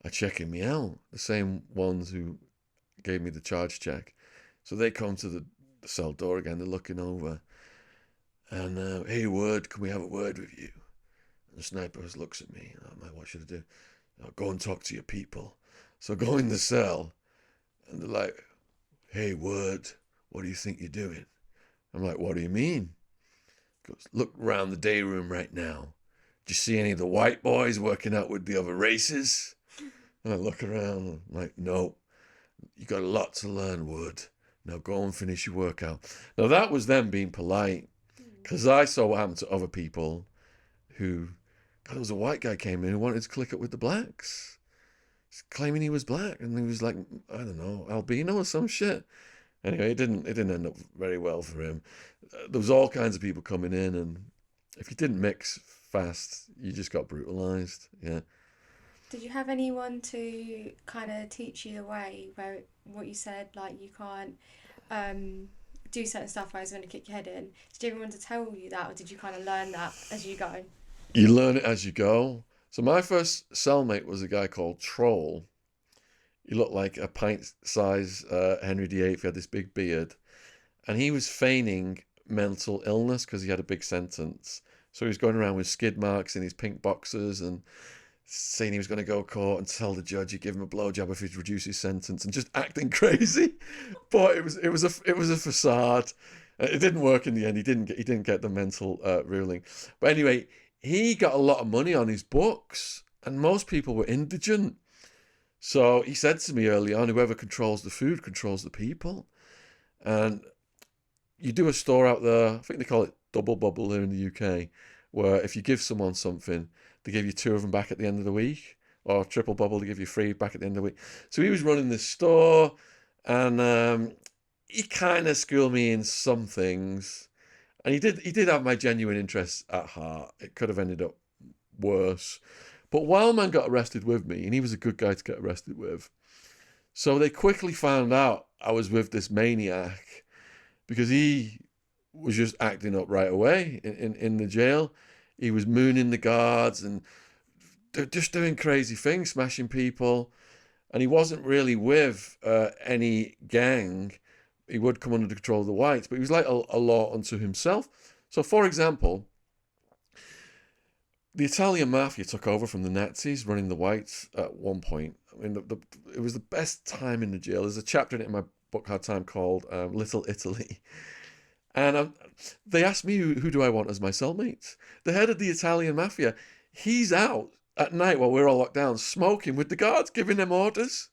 are checking me out, the same ones who gave me the charge check. So they come to the cell door again, they're looking over, and hey, Word, can we have a word with you? And the Sniper looks at me, I'm like, what should I do? Go and talk to your people. So I go in the cell, and they're like, hey, Word, what do you think you're doing? I'm like, what do you mean? He goes, look around the day room right now. Do you see any of the white boys working out with the other races? And I look around, and I'm like, no, you got a lot to learn, Wood. Now go and finish your workout. Now that was them being polite, because I saw what happened to other people who, God, there was a white guy came in who wanted to click up with the blacks, claiming he was black, and he was like, I don't know, albino or some shit. Anyway, it didn't end up very well for him. There was all kinds of people coming in, and if you didn't mix fast, you just got brutalized. Yeah. Did you have anyone to kind of teach you the way where what you said, like you can't do certain stuff where it's going to kick your head in? Did anyone to tell you that, or did you kind of learn that as you go? You learn it as you go. So my first cellmate was a guy called Troll. He looked like a pint-sized Henry VIII. He had this big beard. And he was feigning mental illness because he had a big sentence. So he was going around with skid marks in his pink boxers and saying he was going to go to court and tell the judge he'd give him a blowjob if he'd reduce his sentence, and just acting crazy. But it was a facade. It didn't work in the end. He didn't get the mental ruling. But anyway, he got a lot of money on his books, and most people were indigent. So he said to me early on, whoever controls the food controls the people. And you do a store out there, I think they call it Double Bubble here in the UK, where if you give someone something, they give you 2 of them back at the end of the week, or Triple Bubble, they give you 3 back at the end of the week. So he was running this store, and he kind of schooled me in some things, and he did have my genuine interest at heart. It could have ended up worse. But Wildman got arrested with me, and he was a good guy to get arrested with. So they quickly found out I was with this maniac because he was just acting up right away in the jail. He was mooning the guards and just doing crazy things, smashing people. And he wasn't really with any gang. He would come under the control of the whites, but he was like a law unto himself. So, for example, the Italian mafia took over from the Nazis, running the whites at one point. I mean, it was the best time in the jail. There's a chapter in it in my book, Hard Time, called Little Italy. And they asked me, who do I want as my cellmates? The head of the Italian mafia, he's out at night while we're all locked down, smoking with the guards, giving them orders.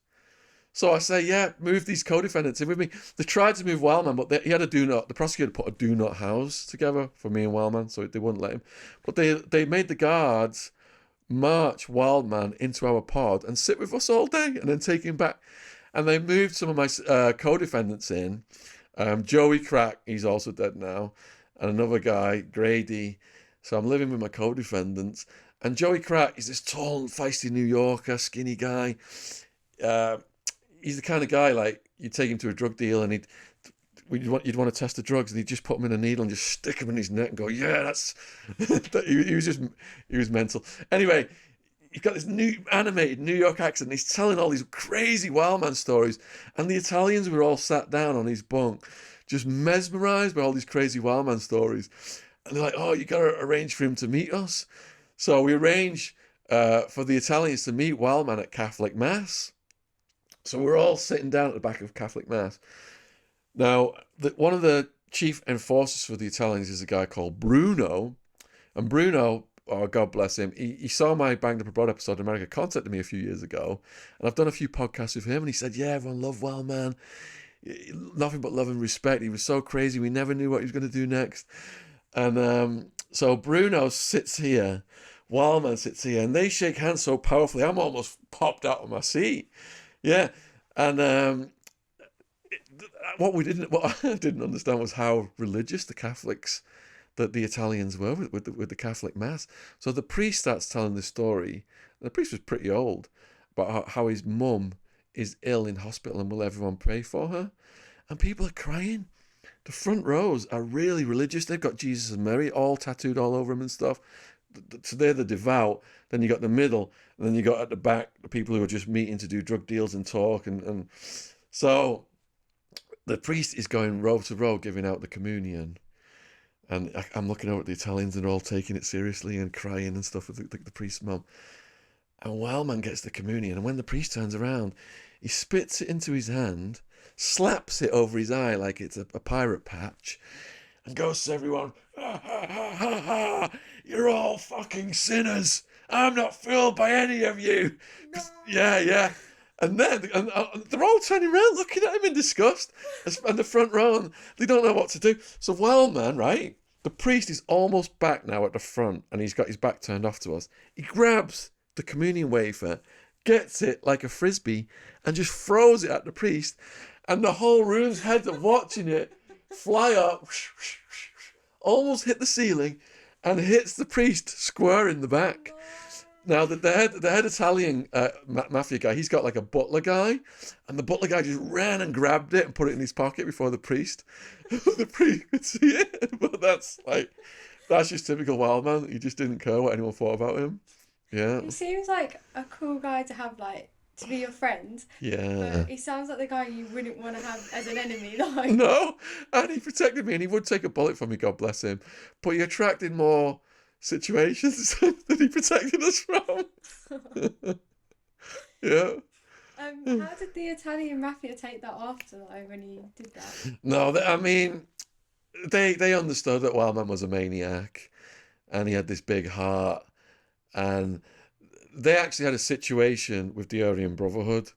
So I say, yeah, move these co-defendants in with me. They tried to move Wildman, but the prosecutor put a do not house together for me and Wildman, so they wouldn't let him. But they made the guards march Wildman into our pod and sit with us all day and then take him back. And they moved some of my co-defendants in. Joey Crack, he's also dead now, and another guy, Grady. So I'm living with my co-defendants. And Joey Crack is this tall and feisty New Yorker, skinny guy. He's the kind of guy, like, you'd take him to a drug deal and you'd want to test the drugs, and he'd just put him in a needle and just stick him in his neck and go, yeah, that's... he was mental. Anyway, he's got this new animated New York accent, and he's telling all these crazy wild man stories, and the Italians were all sat down on his bunk, just mesmerized by all these crazy wild man stories. And they're like, oh, you got to arrange for him to meet us. So we arrange for the Italians to meet Wildman at Catholic Mass. So we're all sitting down at the back of Catholic Mass. Now, one of the chief enforcers for the Italians is a guy called Bruno. And Bruno, oh, God bless him, he saw my Banged Up Abroad episode in America, contacted me a few years ago. And I've done a few podcasts with him. And he said, yeah, everyone loved Wildman. Nothing but love and respect. He was so crazy. We never knew what he was going to do next. And so Bruno sits here, Wildman sits here, and they shake hands so powerfully, I'm almost popped out of my seat. Yeah, and what I didn't understand was how religious the Catholics, that the Italians were with the Catholic Mass. So the priest starts telling the story. The priest was pretty old, about how his mum is ill in hospital and will everyone pray for her, and people are crying. The front rows are really religious. They've got Jesus and Mary all tattooed all over them and stuff. So they're the devout. Then you got the middle, and then you got at the back the people who are just meeting to do drug deals and talk. And so the priest is going row to row giving out the communion. And I'm looking over at the Italians, and they're all taking it seriously and crying and stuff with the priest's mum. And Wildman gets the communion, and when the priest turns around, he spits it into his hand, slaps it over his eye like it's a pirate patch, and goes to everyone, ha, ha, ha, ha, ha. You're all fucking sinners. I'm not fooled by any of you. No. Yeah. And then and they're all turning around looking at him in disgust. And the front row, and they don't know what to do. So Wildman, right, the priest is almost back now at the front, and he's got his back turned off to us. He grabs the communion wafer, gets it like a frisbee, and just throws it at the priest. And the whole room's heads are watching it fly up, almost hit the ceiling, and hits the priest square in the back. Now, the head Italian mafia guy, he's got like a butler guy, and the butler guy just ran and grabbed it and put it in his pocket before the priest. The priest could see it, but that's just typical Wildman. He just didn't care what anyone thought about him. Yeah. He seems like a cool guy to have, like, to be your friend. Yeah. But he sounds like the guy you wouldn't want to have as an enemy. Like. No, and he protected me, and he would take a bullet for me, God bless him. But he attracted more situations that he protected us from. Yeah. How did the Italian mafia take that after, though, when he did that? No, I mean, they understood that Wildman was a maniac, and he had this big heart, and they actually had a situation with the Aryan Brotherhood.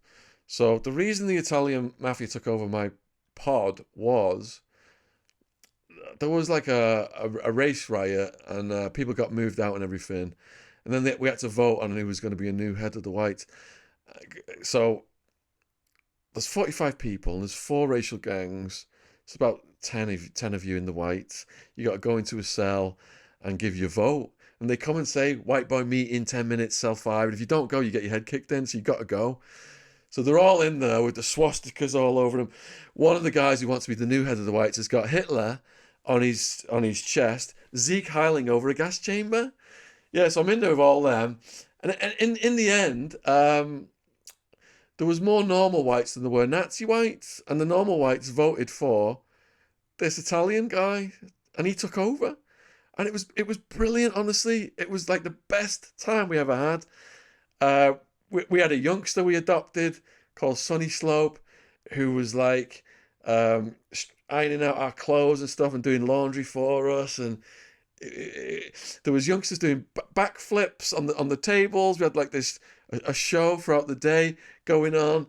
So the reason the Italian mafia took over my pod was there was like a race riot, and people got moved out and everything. And then we had to vote on who was going to be a new head of the whites. So there's 45 people, and there's 4 racial gangs. It's about 10 of you in the whites. You got to go into a cell and give your vote. And they come and say, white boy meet in 10 minutes, cell 5. And if you don't go, you get your head kicked in, so you got to go. So they're all in there with the swastikas all over them. One of the guys who wants to be the new head of the Whites has got Hitler on his chest, Zeke Heiling over a gas chamber. Yeah, so I'm in there with all them. And in the end, there was more normal whites than there were Nazi whites. And the normal whites voted for this Italian guy. And he took over. And it was brilliant, honestly. It was like the best time we ever had. We had a youngster we adopted called Sunny Slope, who was like ironing out our clothes and stuff and doing laundry for us. And there was youngsters doing backflips on the tables. We had like this a show throughout the day going on,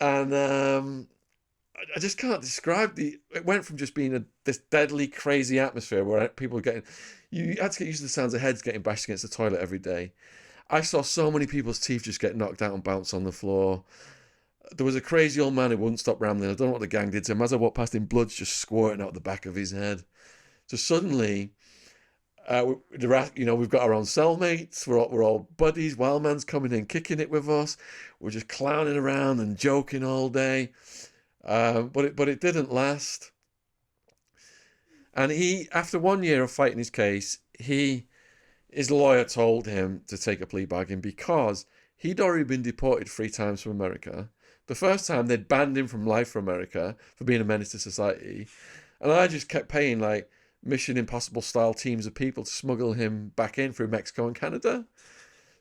and I just can't describe it went from just being this deadly crazy atmosphere where people were getting, you had to get used to the sounds of heads getting bashed against the toilet every day. I saw so many people's teeth just get knocked out and bounce on the floor. There was a crazy old man who wouldn't stop rambling. I don't know what the gang did to him. As I walked past him, blood's just squirting out the back of his head. So suddenly, we've got our own cellmates. We're all buddies. Wild man's coming in, kicking it with us. We're just clowning around and joking all day. But it didn't last. And after 1 year of fighting his case, his lawyer told him to take a plea bargain because he'd already been deported 3 times from America. The first time they'd banned him from Life for America for being a menace to society. And I just kept paying like Mission Impossible style teams of people to smuggle him back in through Mexico and Canada.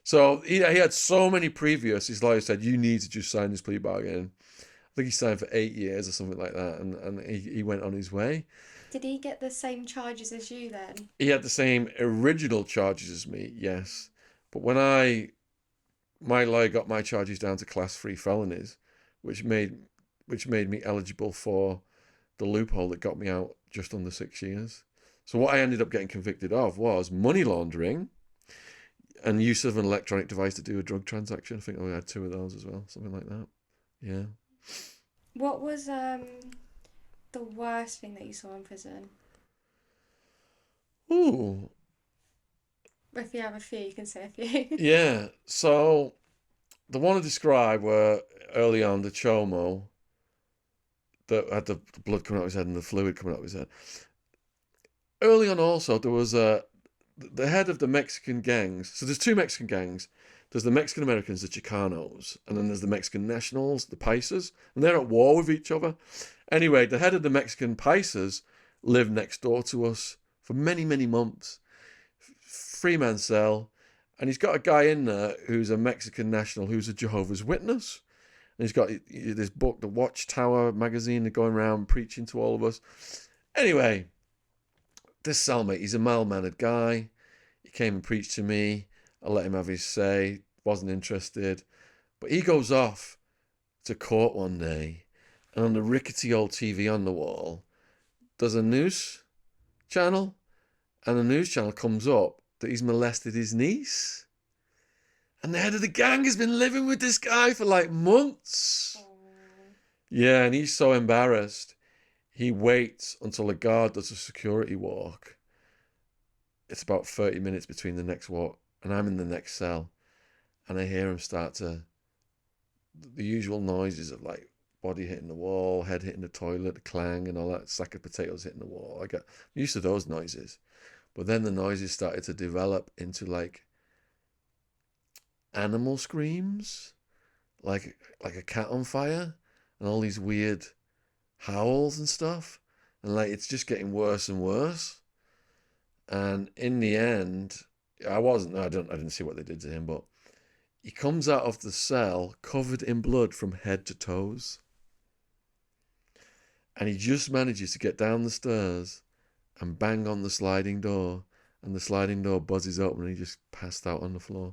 So he had so many previous, his lawyer said, you need to just sign this plea bargain. I think he signed for 8 years or something like that. And he went on his way. Did he get the same charges as you then? He had the same original charges as me, yes. But when my lawyer got my charges down to class 3 felonies, which made me eligible for the loophole that got me out just under 6 years. So what I ended up getting convicted of was money laundering and use of an electronic device to do a drug transaction. I think I had 2 of those as well, something like that. Yeah. What was the worst thing that you saw in prison? Ooh. If you have a few, you can say a few. Yeah. So the one I described were early on the chomo that had the blood coming out of his head and the fluid coming out of his head. Early on also there was the head of the Mexican gangs. So there's 2 Mexican gangs. There's the Mexican Americans, the Chicanos, and then there's the Mexican Nationals, the Paisas, and they're at war with each other. Anyway, the head of the Mexican Paisas lived next door to us for many, many months. 3-man cell. And he's got a guy in there who's a Mexican national who's a Jehovah's Witness. And he's got this book, the Watchtower magazine, going around preaching to all of us. Anyway, this cellmate, he's a mild-mannered guy. He came and preached to me. I let him have his say. Wasn't interested. But he goes off to court one day. And on the rickety old TV on the wall, there's a news channel. And the news channel comes up that he's molested his niece. And the head of the gang has been living with this guy for like months. Yeah, and he's so embarrassed. He waits until a guard does a security walk. It's about 30 minutes between the next walk. And I'm in the next cell. And I hear him start the usual noises of like body hitting the wall, head hitting the toilet, the clang and all that, sack of potatoes hitting the wall. I got used to those noises. But then the noises started to develop into like animal screams, like a cat on fire, and all these weird howls and stuff. And like it's just getting worse and worse. And in the end, I didn't see what they did to him, but he comes out of the cell covered in blood from head to toes. And he just manages to get down the stairs and bang on the sliding door. And the sliding door buzzes open and he just passed out on the floor.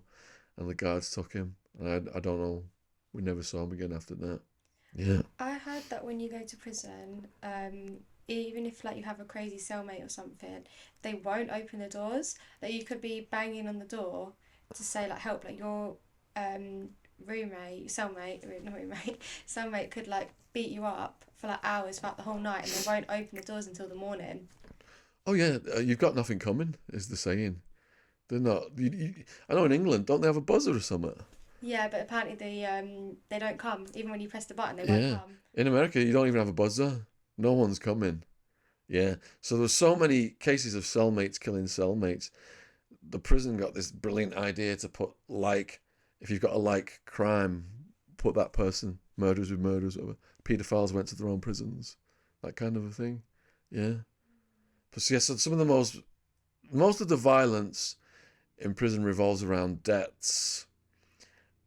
And the guards took him. And I don't know. We never saw him again after that. Yeah. I heard that when you go to prison, even if like you have a crazy cellmate or something, they won't open the doors. Like you could be banging on the door to say like help, like your cellmate could like beat you up for like hours throughout the whole night, and they won't open the doors until the morning. Oh yeah, you've got nothing coming, is the saying. They're not. I know in England, don't they have a buzzer or something? Yeah, but apparently they don't come. Even when you press the button, they won't Yeah. come. In America, you don't even have a buzzer. No one's coming. Yeah. So there's so many cases of cellmates killing cellmates. The prison got this brilliant idea to put like, if you've got a like crime, put that person, murderers with murderers, whatever. Pedophiles went to their own prisons, that kind of a thing. Yeah. But yes, so some of the most of the violence in prison revolves around debts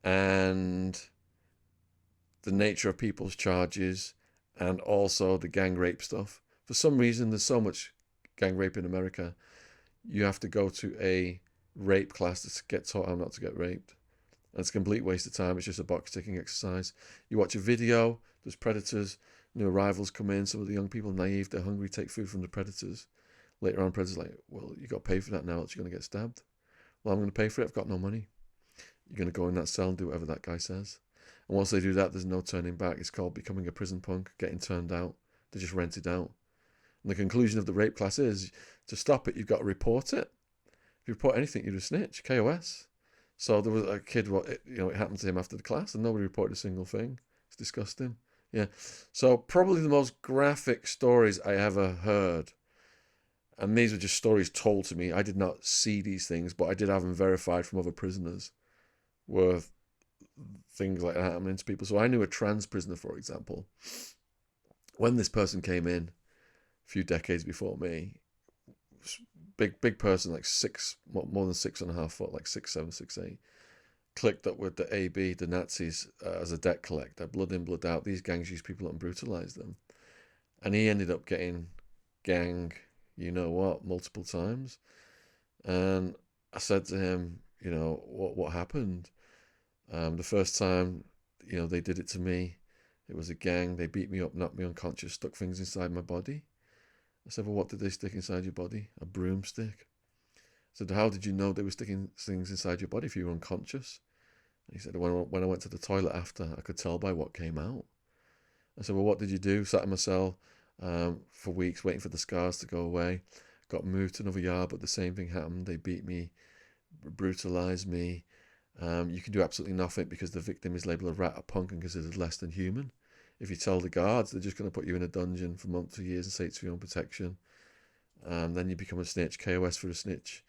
and the nature of people's charges and also the gang rape stuff. For some reason, there's so much gang rape in America. You have to go to a rape class to get taught how not to get raped. And it's a complete waste of time. It's just a box ticking exercise. You watch a video, there's predators, new arrivals come in. Some of the young people are naive, they're hungry, take food from the predators. Later on, predators are like, well, you got to pay for that now, else you're going to get stabbed. Well, I'm going to pay for it, I've got no money. You're going to go in that cell and do whatever that guy says. And once they do that, there's no turning back. It's called becoming a prison punk, getting turned out. They're just rented out. And the conclusion of the rape class is, to stop it, you've got to report it. If you report anything, you're a snitch, KOS. So there was a kid, it happened to him after the class, and nobody reported a single thing. It's disgusting. Yeah. So probably the most graphic stories I ever heard, and these were just stories told to me. I did not see these things, but I did have them verified from other prisoners, were things like that happening to people. So I knew a trans prisoner, for example. When this person came in a few decades before me, big person, like more than 6.5 foot, like 6'7", 6'8", clicked up with the AB, the Nazis, as a debt collector, blood in, blood out. These gangs use people and brutalize them. And he ended up getting gang, multiple times. And I said to him, what happened? The first time, they did it to me, it was a gang. They beat me up, knocked me unconscious, stuck things inside my body. I said, well, what did they stick inside your body? A broomstick. I said, how did you know they were sticking things inside your body if you were unconscious? And he said, when I went to the toilet after, I could tell by what came out. I said, well, what did you do? Sat in my cell for weeks waiting for the scars to go away. Got moved to another yard, but the same thing happened. They beat me, brutalized me. You can do absolutely nothing because the victim is labelled a rat, a punk, and considered less than human. If you tell the guards, they're just going to put you in a dungeon for months or years and say it's for your own protection. Then you become a snitch, KOS for a snitch.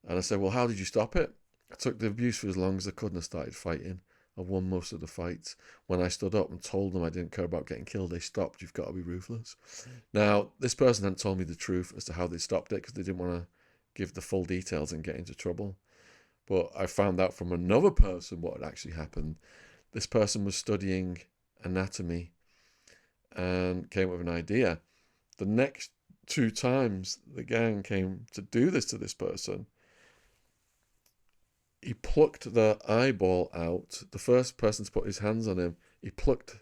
And I said, well, how did you stop it? I took the abuse for as long as I could and I started fighting. I won most of the fights. When I stood up and told them I didn't care about getting killed, they stopped. You've got to be ruthless. Now, this person hadn't told me the truth as to how they stopped it because they didn't want to give the full details and get into trouble. But I found out from another person what had actually happened. This person was studying anatomy and came up with an idea. The next 2 times the gang came to do this to this person, he plucked the eyeball out. The first person to put his hands on him, he plucked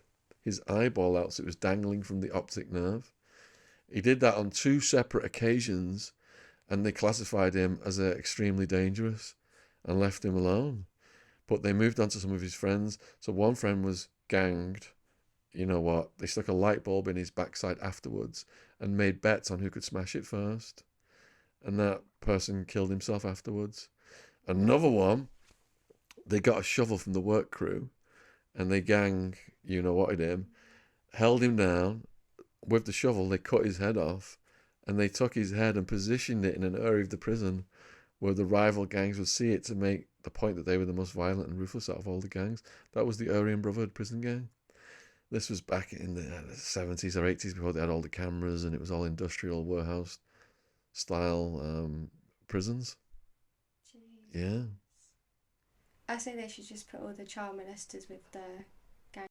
his eyeball out so it was dangling from the optic nerve. He did that on 2 separate occasions, and they classified him as extremely dangerous and left him alone. But they moved on to some of his friends. So one friend was ganged. You know what? They stuck a light bulb in his backside afterwards and made bets on who could smash it first. And that person killed himself afterwards. Another one, they got a shovel from the work crew and they whatted him, held him down. With the shovel, they cut his head off and they took his head and positioned it in an area of the prison where the rival gangs would see it to make the point that they were the most violent and ruthless out of all the gangs. That was the Aryan Brotherhood prison gang. This was back in the 70s or 80s before they had all the cameras and it was all industrial warehouse style prisons. Jeez. Yeah. I say they should just put all the child molesters with the gang.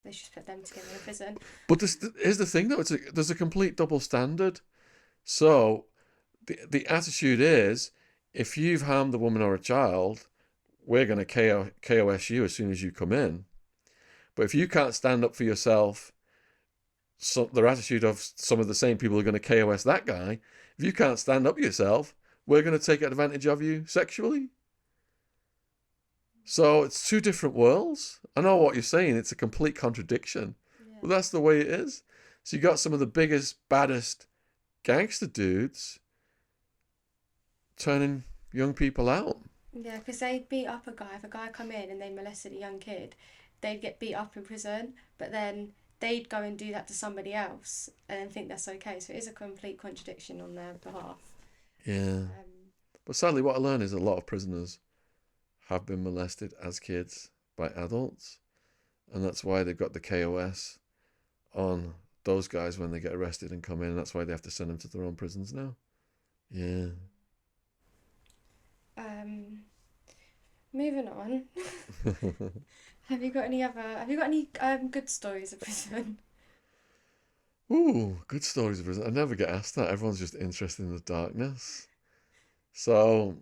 They should put them together in a prison. But here's the thing though, there's a complete double standard. So the attitude is, if you've harmed a woman or a child, we're going to KOS you as soon as you come in. But if you can't stand up for yourself, so the attitude of some of the same people are going to KOS that guy. If you can't stand up yourself, we're going to take advantage of you sexually. So it's 2 different worlds. I know what you're saying. It's a complete contradiction. Yeah. But that's the way it is. So you got some of the biggest, baddest gangster dudes turning young people out. Yeah, because they beat up a guy. If a guy come in and they molested a young kid, they'd get beat up in prison, but then they'd go and do that to somebody else and then think that's okay. So it is a complete contradiction on their behalf. Yeah. Um, But sadly, what I learned is a lot of prisoners have been molested as kids by adults, and that's why they've got the KOS on those guys when they get arrested and come in, and that's why they have to send them to their own prisons now. Yeah. um, moving on. Have you got any good stories of prison? Ooh, good stories of prison. I never get asked that. Everyone's just interested in the darkness. So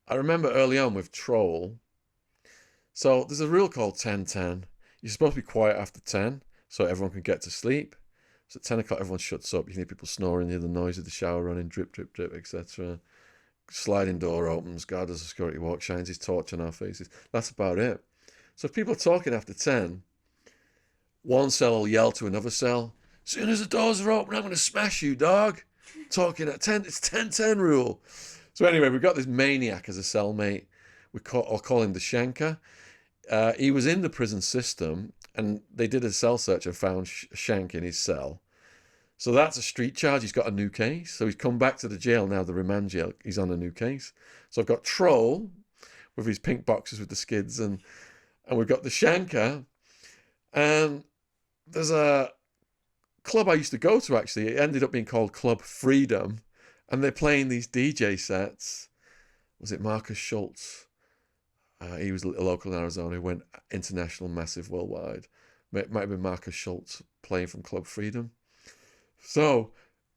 I remember early on with Troll. So there's a rule called 10-10. You're supposed to be quiet after 10 so everyone can get to sleep. So at 10 o'clock, everyone shuts up. You can hear people snoring, you hear the noise of the shower running, drip, drip, drip, etc. Sliding door opens, guard does a security walk, shines his torch on our faces. That's about it. So if people are talking after 10, one cell will yell to another cell, as soon as the doors are open, I'm going to smash you, dog. Talking at 10, it's 10-10 rule. So anyway, we've got this maniac as a cellmate. I'll call him the Shanker. He was in the prison system, and they did a cell search and found Shank in his cell. So that's a street charge. He's got a new case. So he's come back to the jail now, the remand jail. He's on a new case. So I've got Troll with his pink boxes with the skids, and we've got the Shanker. And there's a club I used to go to, actually. It ended up being called Club Freedom. And they're playing these DJ sets. Was it Marcus Schultz? He was a local in Arizona who went international, massive, worldwide. Might have been Marcus Schultz playing from Club Freedom. So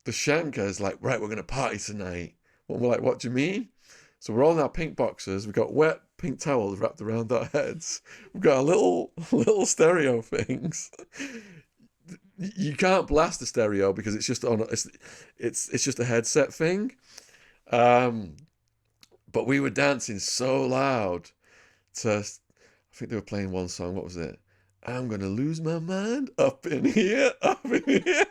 the Shanker's like, right, we're going to party tonight. And we're like, what do you mean? So we're all in our pink boxes. We've got wet pink towels wrapped around our heads. We've got our little stereo things. You can't blast the stereo because it's just on. It's just a headset thing. But we were dancing so loud to, I think they were playing one song. What was it? I'm gonna lose my mind up in here, up in here.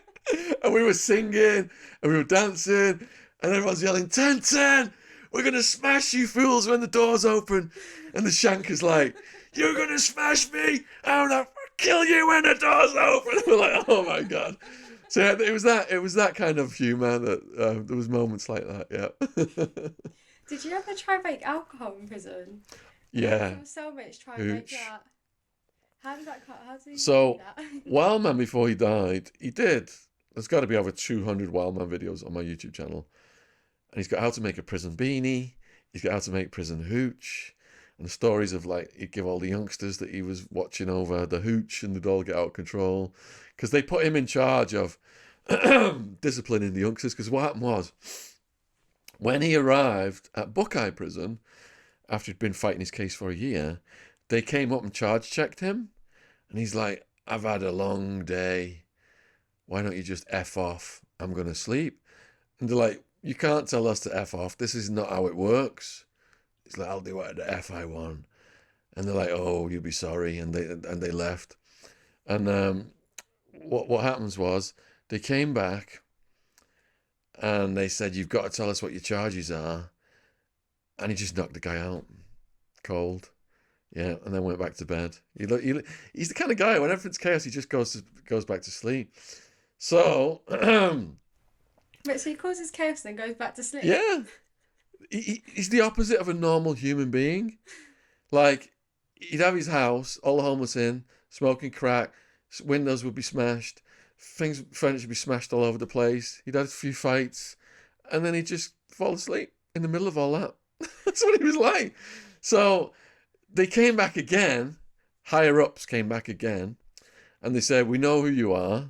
And we were singing and we were dancing and everyone's yelling, 10-10, we're gonna smash you fools when the doors open. And the Shanker's like, you're gonna smash me, I'm gonna kill you when the doors open. And we're like, oh my God. So yeah, it was that kind of humour that there was moments like that, yeah. Did you ever try and make alcohol in prison? Yeah. Your cellmates try and make Hooch. that. How did you do So that? Wildman, before he died, he did. There's got to be over 200 Wildman videos on my YouTube channel. And he's got how to make a prison beanie. He's got how to make prison hooch. And the stories of, like, he'd give all the youngsters that he was watching over the hooch and they'd all get out of control. Because they put him in charge of disciplining the youngsters. Because what happened was, when he arrived at Buckeye Prison, after he'd been fighting his case for a year, they came up and charge checked him. And he's like, I've had a long day. Why don't you just F off? I'm going to sleep. And they're like, you can't tell us to F off. This is not how it works. He's like, I'll do whatever the F I want. And they're like, oh, you'll be sorry. And they left. And what happens was they came back and they said, you've got to tell us what your charges are. And he just knocked the guy out cold. Yeah, and then went back to bed. He's the kind of guy, when everything's chaos, he just goes back to sleep. So, Wait, so he causes chaos and then goes back to sleep? yeah, he's the opposite of a normal human being. Like, he'd have his house, all the homeless in, smoking crack, windows would be smashed, furniture would be smashed all over the place. He'd had a few fights, and then he'd just fall asleep in the middle of all that. That's what he was like. So they came back again, higher ups came back again, and they said, we know who you are,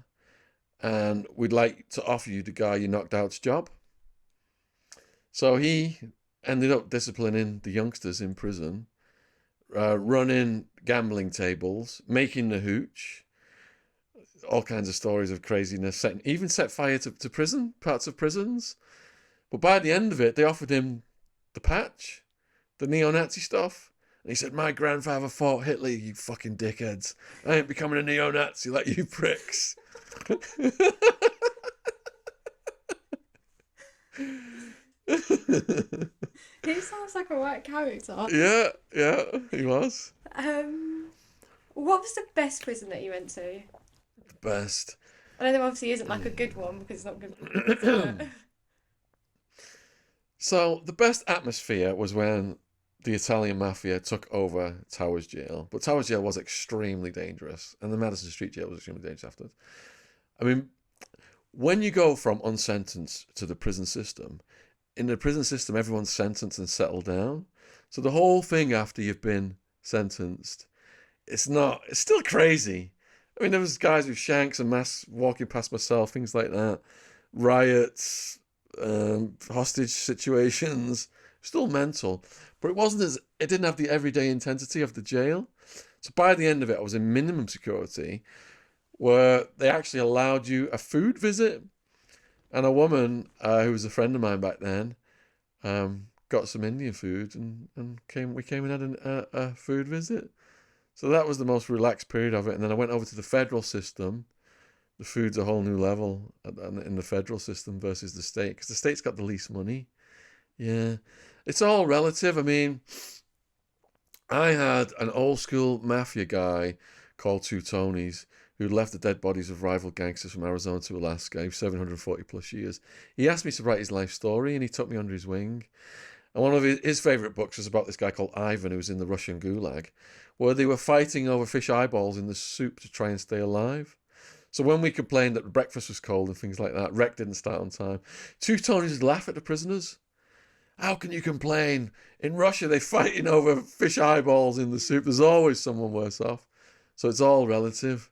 and we'd like to offer you the guy you knocked out's job. So he ended up disciplining the youngsters in prison, running gambling tables, making the hooch, all kinds of stories of craziness, even set fire to prison, parts of prisons. But by the end of it, they offered him the patch, the neo-Nazi stuff. And he said, my grandfather fought Hitler, you fucking dickheads. I ain't becoming a neo-Nazi like you pricks. He sounds like a right character. Yeah, he was. Um, what was the best prison that you went to? Best. I know there obviously isn't like a good one because it's not good for kids, but So the best atmosphere was when the Italian mafia took over Towers Jail. But Towers Jail was extremely dangerous, and the Madison Street Jail was extremely dangerous afterwards. I mean, when you go from unsentenced to the prison system, in the prison system, everyone's sentenced and settled down. So the whole thing after you've been sentenced, it's still crazy. I mean, there was guys with shanks and masks walking past myself, things like that, riots, hostage situations, still mental. But it didn't have the everyday intensity of the jail. So by the end of it, I was in minimum security, where they actually allowed you a food visit. And a woman who was a friend of mine back then got some Indian food and we came and had a food visit. So that was the most relaxed period of it. And then I went over to the federal system. The food's a whole new level in the federal system versus the state, because the state's got the least money. Yeah. It's all relative. I mean, I had an old school mafia guy called Two Tonys who left the dead bodies of rival gangsters from Arizona to Alaska. He was 740 plus years. He asked me to write his life story and he took me under his wing. And one of his favourite books was about this guy called Ivan who was in the Russian Gulag, where they were fighting over fish eyeballs in the soup to try and stay alive. So when we complained that breakfast was cold and things like that, rec didn't start on time. Two Tonys would laugh at the prisoners. How can you complain? In Russia, they're fighting over fish eyeballs in the soup. There's always someone worse off. So it's all relative.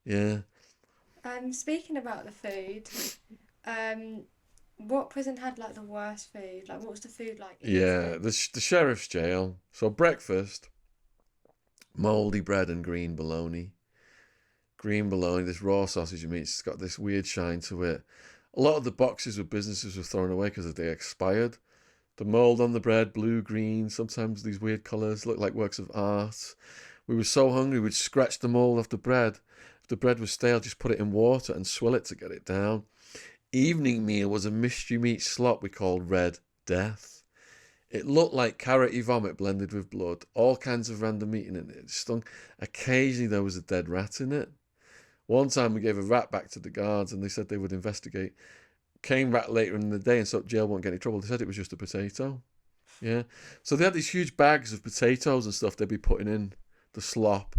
Yeah. speaking about the food, um, what prison had like the worst food? Like, what was the food like in your Yeah. prison? The sheriff's jail. So breakfast, mouldy bread and green bologna. Green bologna, this raw sausage and meat, it's got this weird shine to it. A lot of the boxes with businesses were thrown away because they expired. The mould on the bread, blue, green, sometimes these weird colours look like works of art. We were so hungry we'd scratch the mould off the bread. If the bread was stale, just put it in water and swill it to get it down. Evening meal was a mystery meat slop we called Red Death. It looked like carroty vomit blended with blood, all kinds of random meat in it. It stung. Occasionally there was a dead rat in it. One time we gave a rat back to the guards and they said they would investigate. Came back later in the day and so jail won't get any trouble. They said it was just a potato. Yeah. So they had these huge bags of potatoes and stuff they'd be putting in the slop.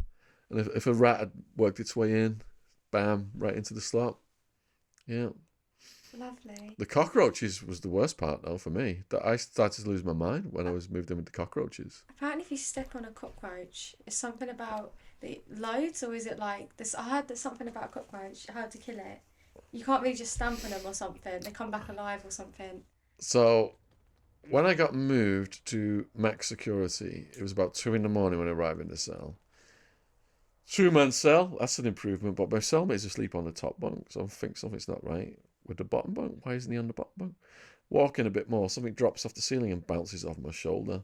And if a rat had worked its way in, bam, right into the slop. Yeah. Lovely. The cockroaches was the worst part though for me. That I started to lose my mind when I was moved in with the cockroaches. Apparently, if you step on a cockroach, it's something about the loads, or is it like this? I heard there's something about a cockroach, how to kill it. You can't really just stamp on them or something. They come back alive or something. So when I got moved to max security, it was about 2 in the morning when I arrived in the cell. 2-man cell, that's an improvement, but my cellmate's asleep on the top bunk, so I think something's not right with the bottom bunk. Why isn't he on the bottom bunk? Walking a bit more, something drops off the ceiling and bounces off my shoulder.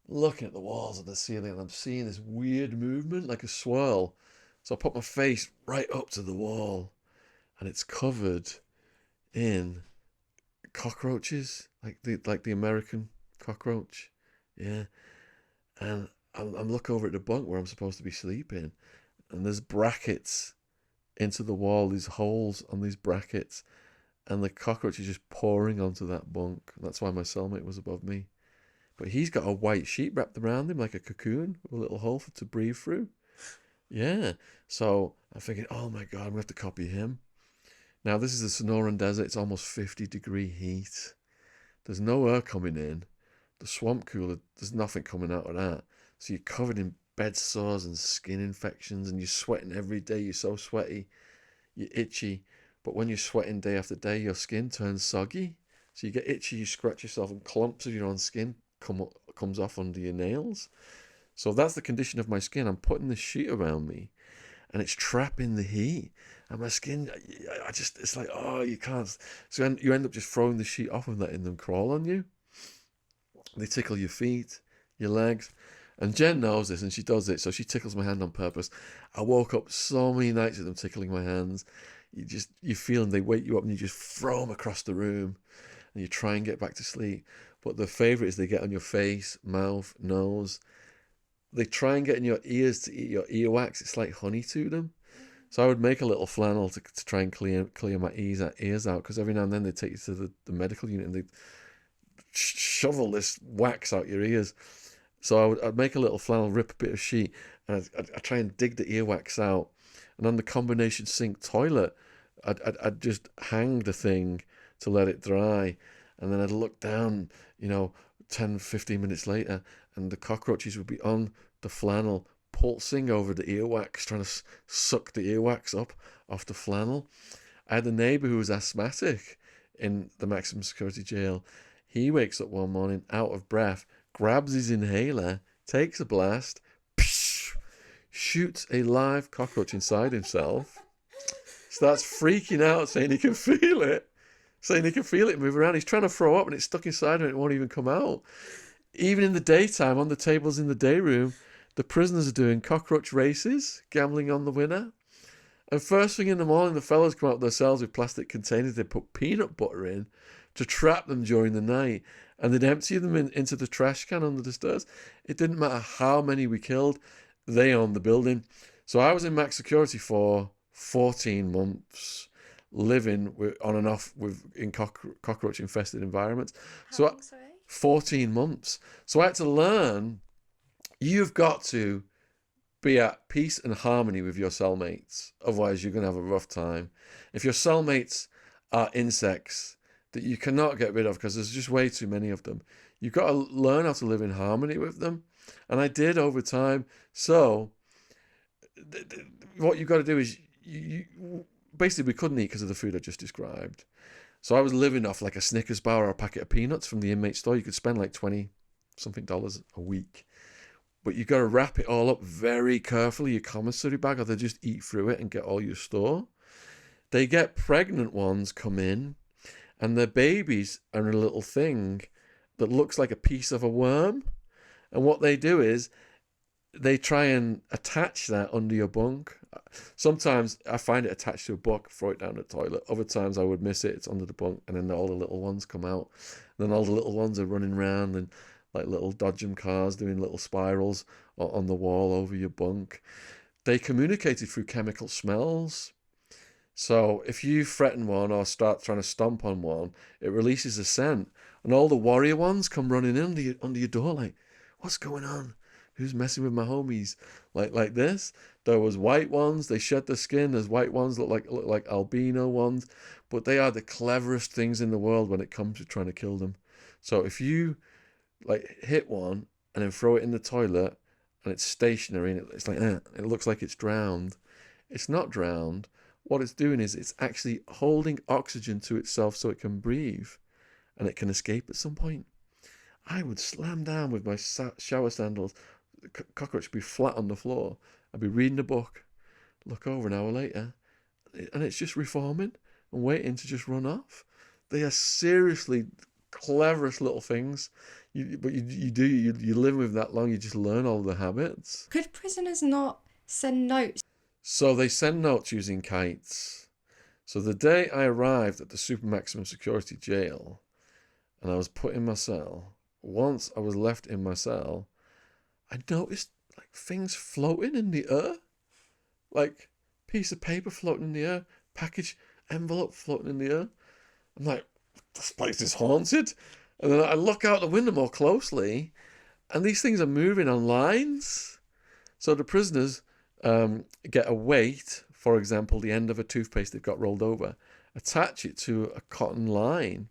Looking at the walls of the ceiling, and I'm seeing this weird movement, like a swirl. So I put my face right up to the wall, and it's covered in cockroaches, like the American cockroach. Yeah. And I'm looking over at the bunk where I'm supposed to be sleeping, and there's brackets into the wall, these holes on these brackets, and the cockroach is just pouring onto that bunk. That's why my cellmate was above me. But he's got a white sheet wrapped around him like a cocoon with a little hole to breathe through. Yeah. So I'm thinking, oh my God, I'm going to have to copy him. Now, this is the Sonoran Desert. It's almost 50-degree heat. There's no air coming in. The swamp cooler, there's nothing coming out of that. So you're covered in bed sores and skin infections, and you're sweating every day. You're so sweaty. You're itchy. But when you're sweating day after day, your skin turns soggy. So you get itchy, you scratch yourself, and clumps of your own skin comes off under your nails. So that's the condition of my skin. I'm putting this sheet around me, and it's trapping the heat. And my skin, it's like, oh, you can't. So you end up just throwing the sheet off and letting them crawl on you. They tickle your feet, your legs. And Jen knows this, and she does it, so she tickles my hand on purpose. I woke up so many nights with them tickling my hands. You feel them, they wake you up, and you just throw them across the room, and you try and get back to sleep. but the favourite is they get on your face, mouth, nose. They try and get in your ears to eat your earwax. It's like honey to them. So I would make a little flannel to try and clear my ears out, because every now and then they take you to the medical unit and they shovel this wax out your ears. So I'd make a little flannel, rip a bit of sheet, and I'd try and dig the earwax out. And on the combination sink toilet, I'd just hang the thing to let it dry. And then I'd look down, 10, 15 minutes later, and the cockroaches would be on the flannel, pulsing over the earwax, trying to suck the earwax up off the flannel. I had a neighbour who was asthmatic in the maximum security jail. He wakes up one morning out of breath, grabs his inhaler, takes a blast, shoots a live cockroach inside himself, starts freaking out, saying he can feel it move around. He's trying to throw up and it's stuck inside him and it won't even come out. Even in the daytime, on the tables in the day room, the prisoners are doing cockroach races, gambling on the winner. And first thing in the morning, the fellas come out of their cells with plastic containers they put peanut butter in to trap them during the night. And they'd empty them into the trash can under the stairs. It didn't matter how many we killed, they owned the building. So I was in max security for 14 months, living on and off in cockroach infested environments. How long, sorry? 14 months. So I had to learn, you've got to be at peace and harmony with your cellmates. Otherwise, you're going to have a rough time. If your cellmates are insects that you cannot get rid of because there's just way too many of them, you've got to learn how to live in harmony with them. And I did over time. So what you've got to do is, basically we couldn't eat because of the food I just described. So I was living off like a Snickers bar or a packet of peanuts from the inmate store. You could spend like $20-something a week. But you got to wrap it all up very carefully, your commissary bag, or they'll just eat through it and get all your store. They get pregnant ones come in, and their babies are a little thing that looks like a piece of a worm. And what they do is they try and attach that under your bunk. Sometimes I find it attached to a book, throw it down the toilet. Other times I would miss it, it's under the bunk, and then all the little ones come out. And then all the little ones are running around and like little dodgem cars doing little spirals on the wall over your bunk. They communicated through chemical smells. So if you threaten one or start trying to stomp on one, it releases a scent. And all the warrior ones come running in under your door like, what's going on? Who's messing with my homies? Like this. There was white ones, they shed their skin. There's white ones look like albino ones. But they are the cleverest things in the world when it comes to trying to kill them. So if you hit one and then throw it in the toilet and it's stationary and it's like, it looks like it's drowned. It's not drowned. What it's doing is it's actually holding oxygen to itself so it can breathe and it can escape at some point. I would slam down with my shower sandals. The cockroach would be flat on the floor. I'd be reading a book, look over an hour later, and it's just reforming and waiting to just run off. They are seriously cleverest little things. But you live with that long, you just learn all the habits. Could prisoners not send notes? So they send notes using kites. So the day I arrived at the super maximum security jail and I was put in my cell, once I was left in my cell, I noticed like things floating in the air. Like piece of paper floating in the air, package, envelope floating in the air. I'm like, this place is haunted. And then I look out the window more closely, and these things are moving on lines. So the prisoners get a weight, for example, the end of a toothpaste they've got rolled over, attach it to a cotton line.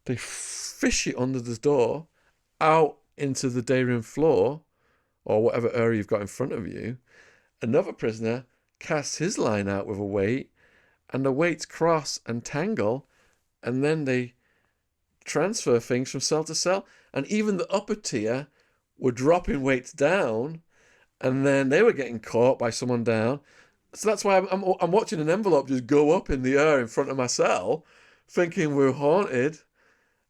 They fish it under the door, out into the day room floor, or whatever area you've got in front of you. Another prisoner casts his line out with a weight, and the weights cross and tangle, and then they transfer things from cell to cell. And even the upper tier were dropping weights down, and then they were getting caught by someone down. So that's why I'm watching an envelope just go up in the air in front of my cell, thinking we're haunted,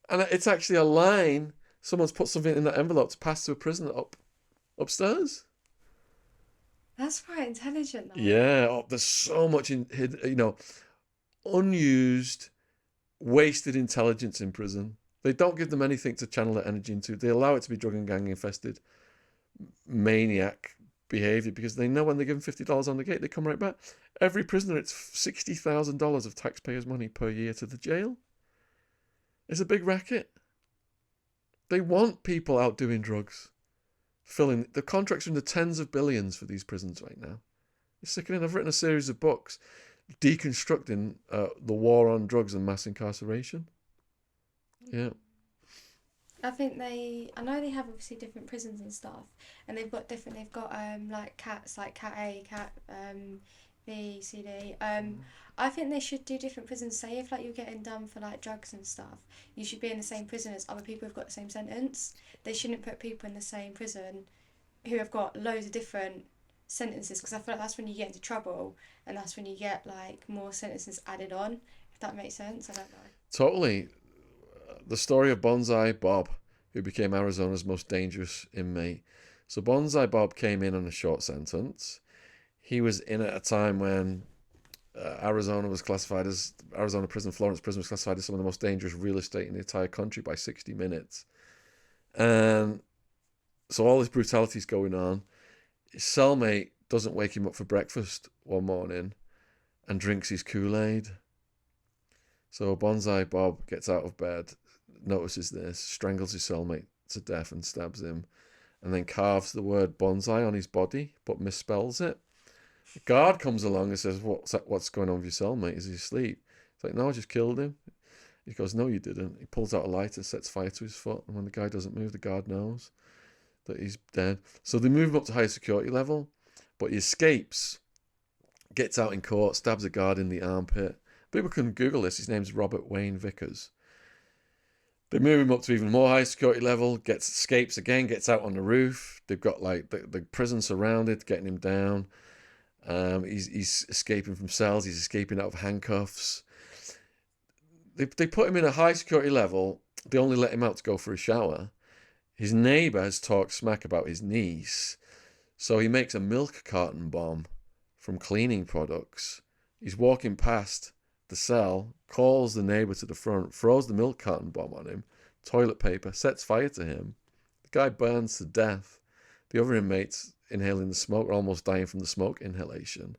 and it's actually a line. Someone's put something in that envelope to pass to a prisoner upstairs. That's quite intelligent, though. Yeah, there's so much unused, wasted intelligence in prison. They don't give them anything to channel their energy into. They allow it to be drug and gang infested maniac behavior because they know when they give them $50 on the gate, they come right back. Every prisoner, it's $60,000 of taxpayers' money per year to the jail. It's a big racket. They want people out doing drugs. Filling the contracts are in the tens of billions for these prisons right now. It's sickening. I've written a series of books deconstructing the war on drugs and mass incarceration. Yeah. I know they have obviously different prisons and stuff, and they've got like cats, like cat A, cat B, C, D. I think they should do different prisons. Say if like you're getting done for like drugs and stuff, you should be in the same prison as other people who've got the same sentence. They shouldn't put people in the same prison who have got loads of different sentences, because I feel like that's when you get into trouble, and that's when you get like more sentences added on. If that makes sense, I don't know. Totally. The story of Bonsai Bob, who became Arizona's most dangerous inmate. So Bonsai Bob came in on a short sentence. He was in at a time when Arizona prison, Florence prison was classified as some of the most dangerous real estate in the entire country by 60 Minutes. And so all this brutality is going on. His cellmate doesn't wake him up for breakfast one morning and drinks his Kool-Aid. So Bonsai Bob gets out of bed, notices this, strangles his cellmate to death and stabs him, and then carves the word bonsai on his body, but misspells it. The guard comes along and says, what's going on with your cellmate? Is he asleep? It's like, no, I just killed him. He goes, no, you didn't. He pulls out a lighter and sets fire to his foot, and when the guy doesn't move, the guard knows that he's dead. So they move him up to higher security level, but he escapes, gets out in court, stabs a guard in the armpit. People can Google this. His name's Robert Wayne Vickers. They move him up to even more high security level, escapes again, gets out on the roof. They've got like the prison surrounded, getting him down. He's escaping from cells. He's escaping out of handcuffs. They put him in a high security level. They only let him out to go for a shower. His neighbour has talked smack about his niece. So he makes a milk carton bomb from cleaning products. He's walking past the cell, calls the neighbour to the front, throws the milk carton bomb on him, toilet paper, sets fire to him. The guy burns to death. The other inmates inhaling the smoke are almost dying from the smoke inhalation.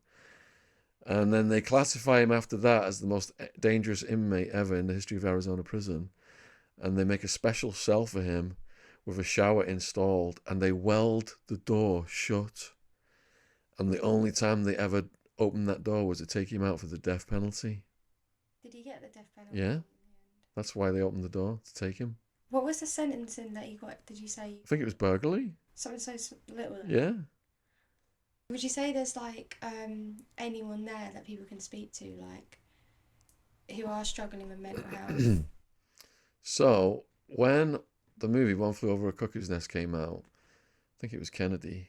And then they classify him after that as the most dangerous inmate ever in the history of Arizona prison. And they make a special cell for him with a shower installed, and they weld the door shut. And the only time they ever opened that door was to take him out for the death penalty. Did he get the death penalty? Yeah. That's why they opened the door, to take him. What was the sentencing that he got? Did you say? I think it was burglary. Something so little. Then? Yeah. Would you say there's like anyone there that people can speak to, like who are struggling with mental health? So when the movie One Flew Over a Cuckoo's Nest came out, I think it was Kennedy,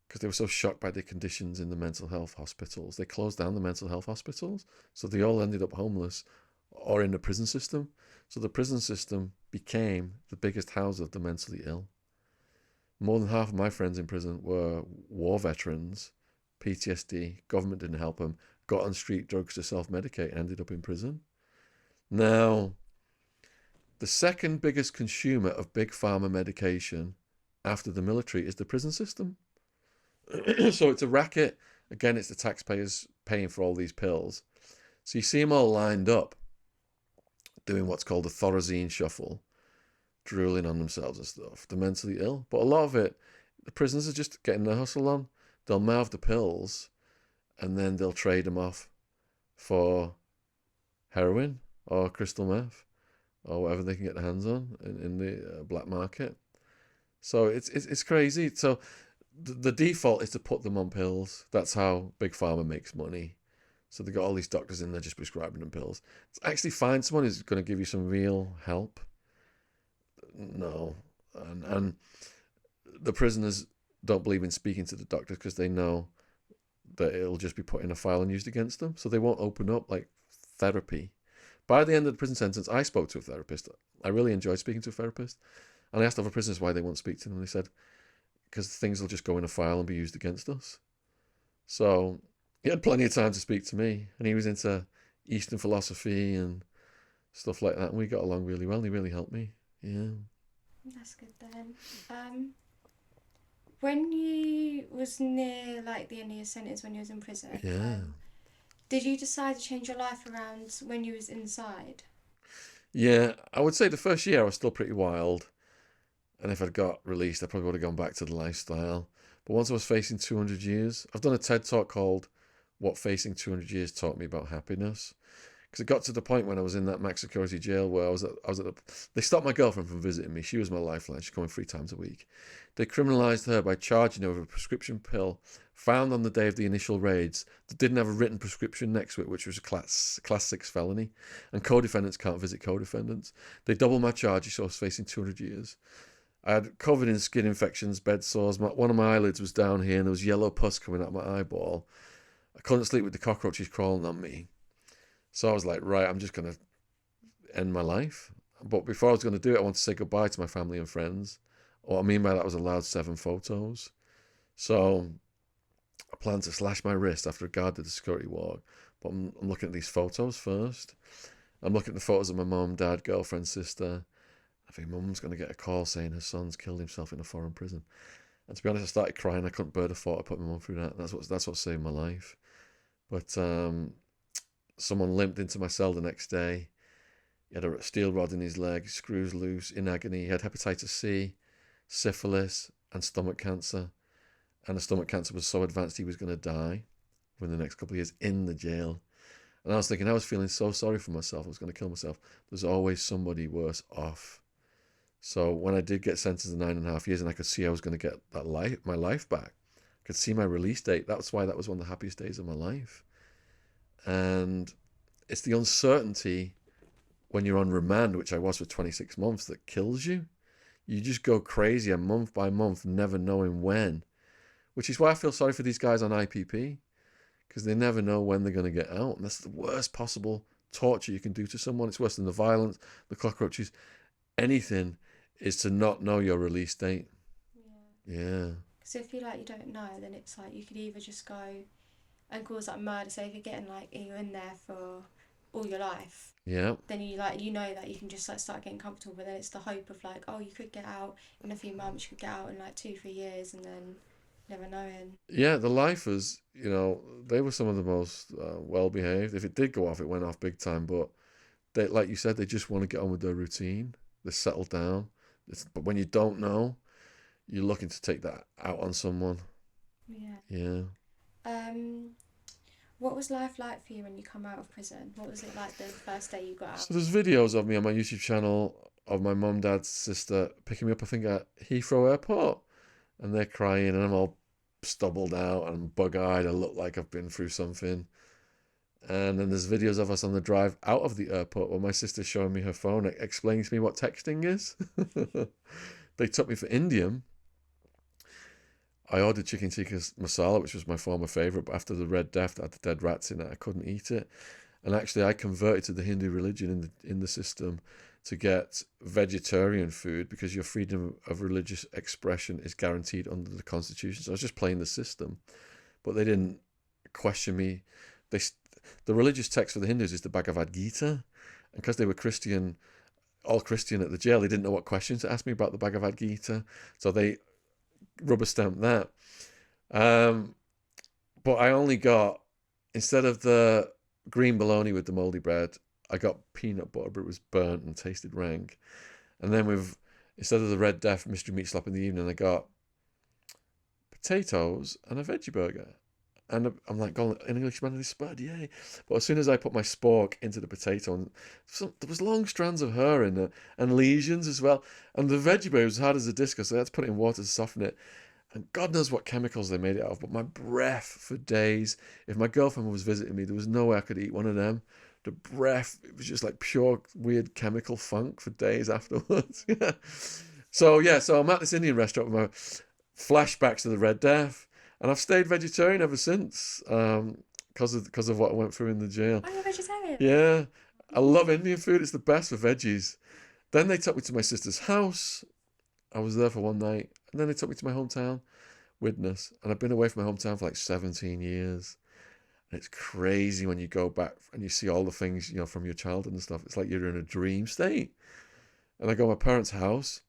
because they were so shocked by the conditions in the mental health hospitals. They closed down the mental health hospitals, so they all ended up homeless or in the prison system. So the prison system became the biggest house of the mentally ill. More than half of my friends in prison were war veterans, PTSD, government didn't help them, got on street drugs to self-medicate, ended up in prison. Now, the second biggest consumer of big pharma medication after the military is the prison system. So it's a racket. Again, it's the taxpayers paying for all these pills. So you see them all lined up doing what's called a Thorazine shuffle, drooling on themselves and stuff, the mentally ill. But a lot of it, the prisoners are just getting their hustle on. They'll mouth the pills and then they'll trade them off for heroin or crystal meth or whatever they can get their hands on in the black market. So it's crazy. So the default is to put them on pills. That's how Big Pharma makes money. So they've got all these doctors in there just prescribing them pills. To actually find someone who's going to give you some real help, no. And the prisoners don't believe in speaking to the doctors because they know that it'll just be put in a file and used against them. So they won't open up like therapy. By the end of the prison sentence, I spoke to a therapist. I really enjoyed speaking to a therapist. And I asked other prisoners why they won't speak to them. And they said, because things will just go in a file and be used against us. So he had plenty of time to speak to me. And he was into Eastern philosophy and stuff like that. And we got along really well. He really helped me. Yeah. That's good then. When you was near like the end of your sentence when you was in prison, Yeah. did you decide to change your life around when you was inside? Yeah. I would say the first year I was still pretty wild. And if I'd got released, I probably would have gone back to the lifestyle. But once I was facing 200 years, I've done a TED talk called What Facing 200 Years Taught Me About Happiness. Because it got to the point when I was in that max security jail where they stopped my girlfriend from visiting me. She was my lifeline. She's coming 3 times a week. They criminalised her by charging her with a prescription pill found on the day of the initial raids that didn't have a written prescription next to it, which was a class 6 felony. And co-defendants can't visit co-defendants. They doubled my charges, so I was facing 200 years. I had covered in skin infections, bed sores. One of my eyelids was down here and there was yellow pus coming out of my eyeball. I couldn't sleep with the cockroaches crawling on me. So I was like, right, I'm just going to end my life. But before I was going to do it, I wanted to say goodbye to my family and friends. What I mean by that was allowed 7 photos. So I planned to slash my wrist after a guard did the security walk. But I'm looking at these photos first. I'm looking at the photos of my mum, dad, girlfriend, sister. I think mum's going to get a call saying her son's killed himself in a foreign prison. And to be honest, I started crying. I couldn't bear the thought. I put my mum through that. That's what saved my life. But someone limped into my cell the next day. He had a steel rod in his leg, screws loose, in agony. He had hepatitis C, syphilis, and stomach cancer. And the stomach cancer was so advanced he was going to die within the next couple of years in the jail. And I was thinking, I was feeling so sorry for myself. I was going to kill myself. There's always somebody worse off. So when I did get sentenced to 9.5 years and I could see I was going to get my life back, I could see my release date. That's why that was one of the happiest days of my life. And it's the uncertainty when you're on remand, which I was for 26 months, that kills you. You just go crazy month by month, never knowing when. Which is why I feel sorry for these guys on IPP, because they never know when they're going to get out. And that's the worst possible torture you can do to someone. It's worse than the violence, the cockroaches, anything is to not know your release date. Yeah. Because if you like you don't know, then it's like you could either just go and cause like murder. So if you're getting like you're in there for all your life, Yeah. then you like you know that you can just like start getting comfortable. But then it's the hope of like, oh, you could get out in a few months, you could get out in like 2-3 years, and then never knowing. Yeah, the lifers, they were some of the most well behaved. If it did go off, it went off big time. But they, like you said, they just want to get on with their routine. They settle down. But when you don't know, you're looking to take that out on someone. Yeah. Yeah. What was life like for you when you come out of prison? What was it like the first day you got out? So there's videos of me on my YouTube channel of my mum, dad, sister picking me up, I think, at Heathrow Airport. And they're crying and I'm all stubbled out and bug-eyed. I look like I've been through something. And then there's videos of us on the drive out of the airport where my sister's showing me her phone, explaining to me what texting is. They took me for Indian. I ordered chicken tikka masala, which was my former favourite, but after the Red Death that had the dead rats in it, I couldn't eat it. And actually, I converted to the Hindu religion in the system to get vegetarian food because your freedom of religious expression is guaranteed under the Constitution. So I was just playing the system, but they didn't question me. The religious text for the Hindus is the Bhagavad Gita, and because they were Christian, all Christian at the jail, they didn't know what questions to ask me about the Bhagavad Gita, so they rubber stamped that. But I only got, instead of the green bologna with the mouldy bread, I got peanut butter, but it was burnt and tasted rank. And then instead of the Red Death mystery meat slop in the evening, I got potatoes and a veggie burger. And I'm like, an Englishman in his spud, yay. But as soon as I put my spork into the potato, and there was long strands of hair in there, and lesions as well. And the veggie burger was hard as a discus, so I had to put it in water to soften it. And God knows what chemicals they made it out of, but my breath for days. If my girlfriend was visiting me, there was no way I could eat one of them. The breath, it was just like pure weird chemical funk for days afterwards. Yeah. So I'm at this Indian restaurant with my flashbacks to the Red Death. And I've stayed vegetarian ever since, because of what I went through in the jail. Oh, you're vegetarian? Yeah, I love Indian food. It's the best for veggies. Then they took me to my sister's house. I was there for one night, and then they took me to my hometown, Widnes, and I've been away from my hometown for like 17 years. And it's crazy when you go back and you see all the things, from your childhood and stuff. It's like you're in a dream state. And I go to my parents' house.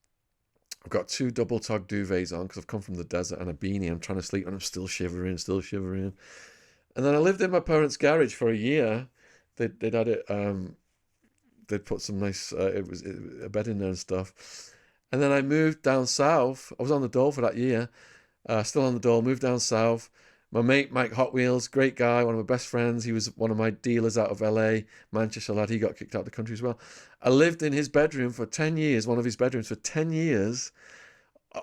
I've got 2 double tog duvets on because I've come from the desert, and a beanie. I'm trying to sleep and I'm still shivering, still shivering. And then I lived in my parents' garage for a year. They'd had it. They'd put some nice. A bed in there and stuff. And then I moved down south. I was on the dole for that year. Still on the dole. Moved down south. My mate Mike Hot Wheels, great guy, one of my best friends. He was one of my dealers out of LA, Manchester lad. He got kicked out of the country as well. I lived in his bedroom for 10 years, one of his bedrooms for 10 years,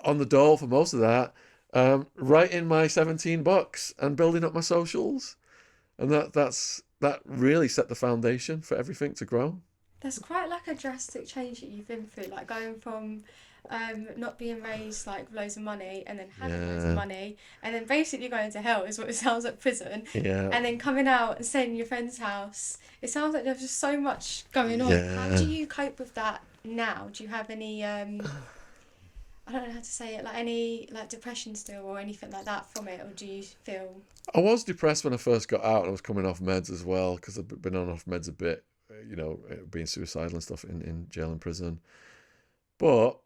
on the dole for most of that, writing my 17 books and building up my socials. And that really set the foundation for everything to grow. That's quite like a drastic change that you've been through, like going from not being raised like loads of money and then having loads of Yeah, money and then basically going to hell is what it sounds like, prison, yeah, and then coming out and staying in your friend's house. It sounds like there's just so much going on. How do yeah. you cope with that now? Do you have any I don't know how to say it, like any like depression still or anything like that from it, or do you feel I was depressed when I first got out, and I was coming off meds as well because I've been on off meds a bit, being suicidal and stuff in jail and prison. But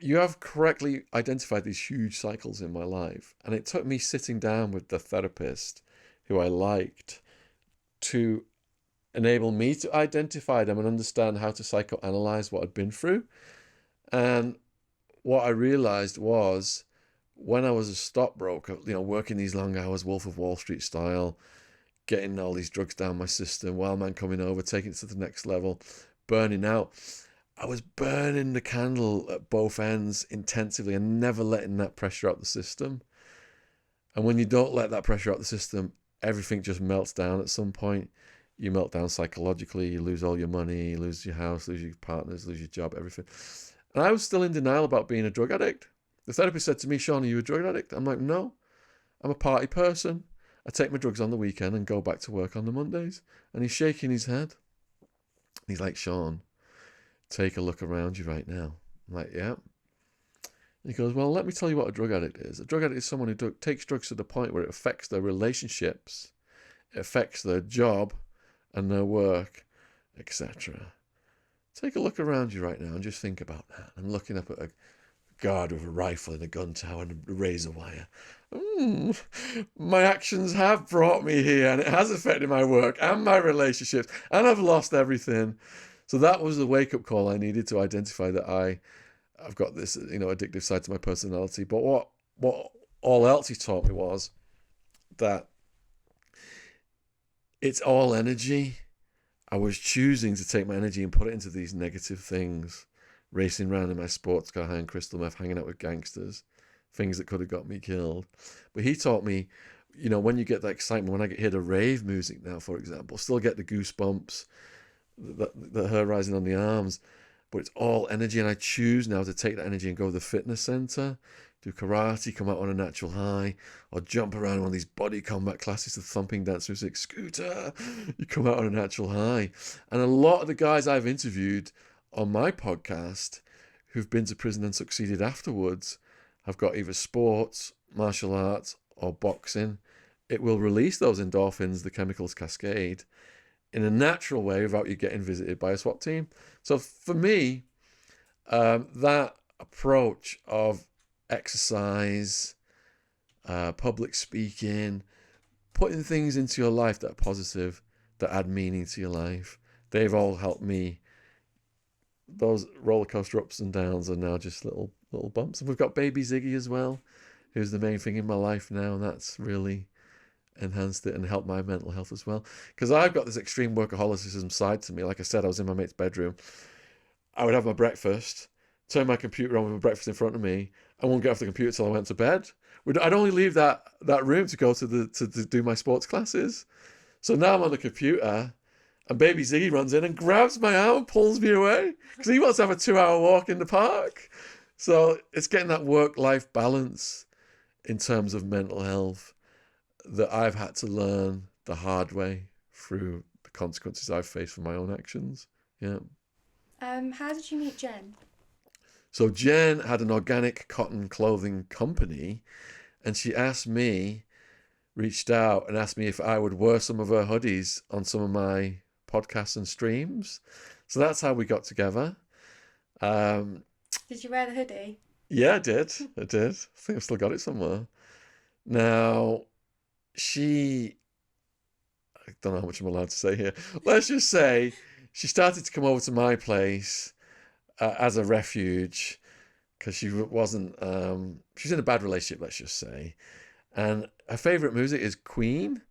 you have correctly identified these huge cycles in my life. And it took me sitting down with the therapist who I liked to enable me to identify them and understand how to psychoanalyze what I'd been through. And what I realized was when I was a stockbroker, working these long hours, Wolf of Wall Street style, getting all these drugs down my system, wild man coming over, taking it to the next level, burning out. I was burning the candle at both ends intensively and never letting that pressure out the system. And when you don't let that pressure out the system, everything just melts down at some point. You melt down psychologically, you lose all your money, you lose your house, lose your partners, lose your job, everything. And I was still in denial about being a drug addict. The therapist said to me, Shaun, are you a drug addict? I'm like, no, I'm a party person. I take my drugs on the weekend and go back to work on the Mondays. And he's shaking his head. He's like, Shaun, take a look around you right now. I'm like, yeah. And he goes, well, let me tell you what a drug addict is. A drug addict is someone who takes drugs to the point where it affects their relationships, it affects their job and their work, etc. Take a look around you right now and just think about that. I'm looking up at a guard with a rifle and a gun tower and a razor wire. My actions have brought me here, and it has affected my work and my relationships, and I've lost everything. So that was the wake-up call I needed to identify that I've got this, addictive side to my personality. But what all else he taught me was that it's all energy. I was choosing to take my energy and put it into these negative things, racing around in my sports car, high crystal meth, hanging out with gangsters, things that could have got me killed. But he taught me, when you get that excitement, when I hear the rave music now, for example, still get the goosebumps, the hair rising on the arms, but it's all energy. And I choose now to take that energy and go to the fitness center, do karate, come out on a natural high, or jump around one of these body combat classes, the thumping dance music, scooter, you come out on a natural high. And a lot of the guys I've interviewed on my podcast who've been to prison and succeeded afterwards have got either sports, martial arts, or boxing. It will release those endorphins, the chemicals cascade, in a natural way without you getting visited by a SWAT team. So for me, that approach of exercise, public speaking, putting things into your life that are positive, that add meaning to your life, they've all helped me. Those roller coaster ups and downs are now just little bumps. And we've got baby Ziggy as well, who's the main thing in my life now, and that's really enhanced it and helped my mental health as well. Because I've got this extreme workaholicism side to me. Like I said, I was in my mate's bedroom. I would have my breakfast, turn my computer on with my breakfast in front of me. I won't get off the computer till I went to bed. I'd only leave that room to go to do my sports classes. So now I'm on the computer, and baby Ziggy runs in and grabs my arm and pulls me away because he wants to have a 2-hour walk in the park. So it's getting that work-life balance in terms of mental health that I've had to learn the hard way through the consequences I've faced from my own actions. Yeah. how did you meet Jen? So Jen had an organic cotton clothing company, and she asked me, reached out and asked me if I would wear some of her hoodies on some of my podcasts and streams. So that's how we got together. Um, Did you wear the hoodie? yeah, I did. I did. I think I've still got it somewhere. Now, she, I don't know how much I'm allowed to say here. Let's just say she started to come over to my place as a refuge because she wasn't, she's in a bad relationship, let's just say. And her favourite music is Queen.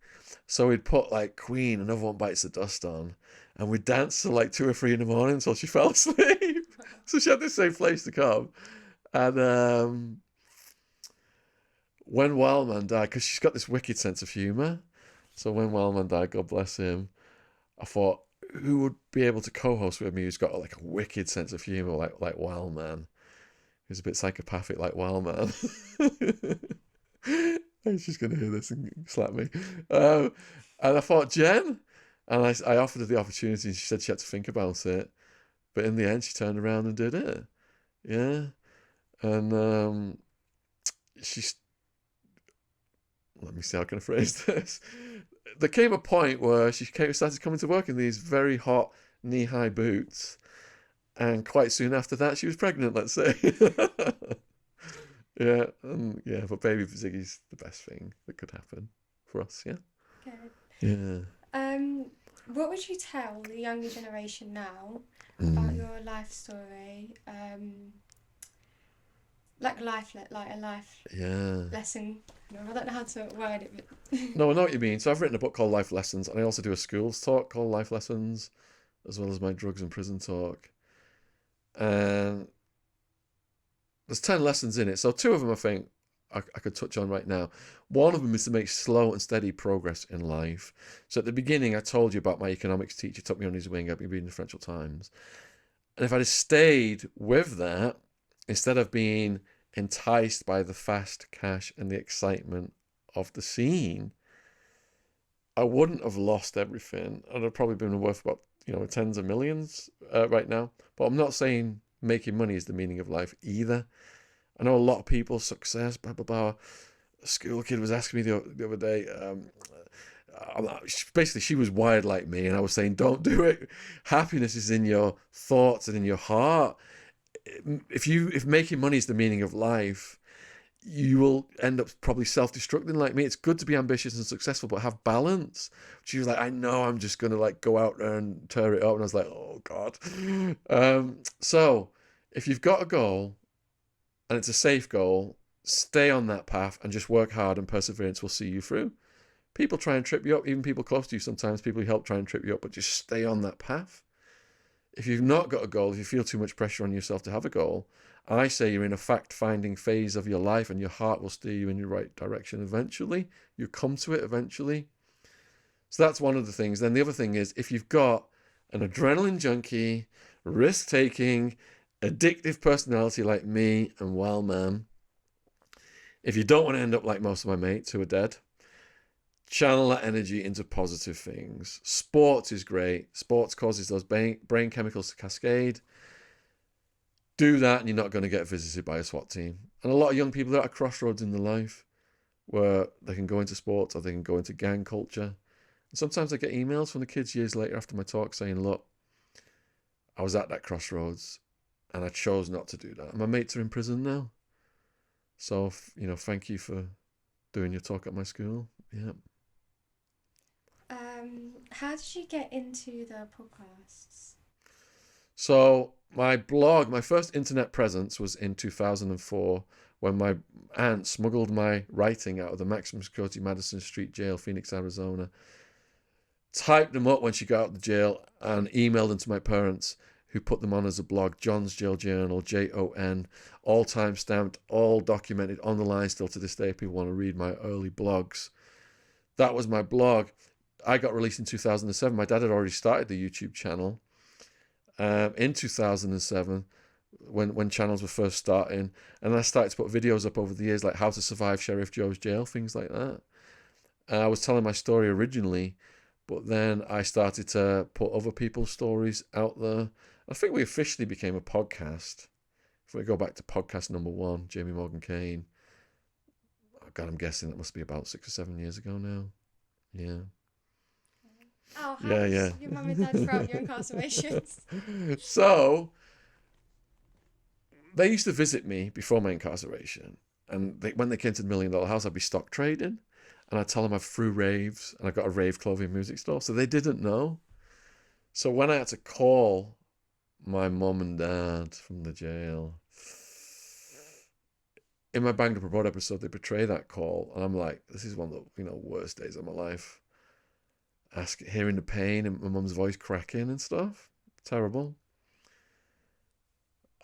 So we'd put like Queen and Another One Bites the Dust on. And we'd dance till like 2 or 3 in the morning until she fell asleep. So she had this safe place to come. And when Wildman died, because she's got this wicked sense of humour. So when Wildman died, God bless him, I thought, who would be able to co-host with me who's got like a wicked sense of humour like Wildman? Who's a bit psychopathic like Wildman. She's going to hear this and slap me. And I thought, Jen, and I offered her the opportunity and she said she had to think about it. But in the end, she turned around and did it. Yeah. And she's, let me see how can I phrase this. There came a point where she started coming to work in these very hot knee-high boots. And quite soon after that, she was pregnant, let's say. Yeah, but baby Ziggy's the best thing that could happen for us, yeah? Good. Yeah. What would you tell the younger generation now about your life story? Like a life lesson. I don't know how to word it. But No, I know what you mean. So I've written a book called Life Lessons, and I also do a schools talk called Life Lessons, as well as my drugs and prison talk. And there's 10 lessons in it. So 2 of them I think I could touch on right now. One of them is to make slow and steady progress in life. So at the beginning, I told you about my economics teacher, took me on his wing. I've been reading the Financial Times. And if I'd have stayed with that, instead of being enticed by the fast cash and the excitement of the scene, I wouldn't have lost everything. I'd have probably been worth about, tens of millions right now. But I'm not saying making money is the meaning of life either. I know a lot of people, success, blah, blah, blah. A school kid was asking me the other day, basically she was wired like me, and I was saying, don't do it. Happiness is in your thoughts and in your heart. If making money is the meaning of life, you will end up probably self-destructing like me. It's good to be ambitious and successful, but have balance. She was like, I know I'm just going to like go out there and tear it up. And I was like, oh God. So if you've got a goal and it's a safe goal, stay on that path and just work hard, and perseverance will see you through. People try and trip you up, even people close to you sometimes, people who help try and trip you up, but just stay on that path. If you've not got a goal, if you feel too much pressure on yourself to have a goal, I say you're in a fact-finding phase of your life, and your heart will steer you in your right direction eventually. You come to it eventually. So that's one of the things. Then the other thing is, if you've got an adrenaline junkie, risk-taking, addictive personality like me and Wildman, if you don't want to end up like most of my mates who are dead, channel that energy into positive things. Sports is great. Sports causes those brain chemicals to cascade. Do that and you're not going to get visited by a SWAT team. And a lot of young people are at a crossroads in their life where they can go into sports or they can go into gang culture. And sometimes I get emails from the kids years later after my talk saying, look, I was at that crossroads and I chose not to do that. And my mates are in prison now. So, thank you for doing your talk at my school. Yeah. How did you get into the podcasts? So my blog, my first internet presence was in 2004 when my aunt smuggled my writing out of the maximum security Madison Street jail, Phoenix, Arizona, typed them up when she got out of the jail and emailed them to my parents, who put them on as a blog, John's Jail Journal, JON, all time stamped, all documented on the line still to this day. People want to read my early blogs. That was my blog. I got released in 2007. My dad had already started the YouTube channel in 2007 when channels were first starting. And I started to put videos up over the years, like how to survive Sheriff Joe's jail, things like that. I was telling my story originally, but then I started to put other people's stories out there. I think we officially became a podcast. If we go back to podcast number 1, Jamie Morgan Kane, God, I'm guessing that must be about 6 or 7 years ago now. Yeah. Oh, Yeah, how's yeah. your mum and dad throughout your incarcerations? So they used to visit me before my incarceration, and when they came to the $1 Million House, I'd be stock trading, and I'd tell them I threw raves, and I got a rave clothing music store, so they didn't know. So when I had to call my mum and dad from the jail, in my Banged Up Abroad episode, they portray that call, and I'm like, this is one of the worst days of my life. Hearing the pain and my mum's voice cracking and stuff, terrible.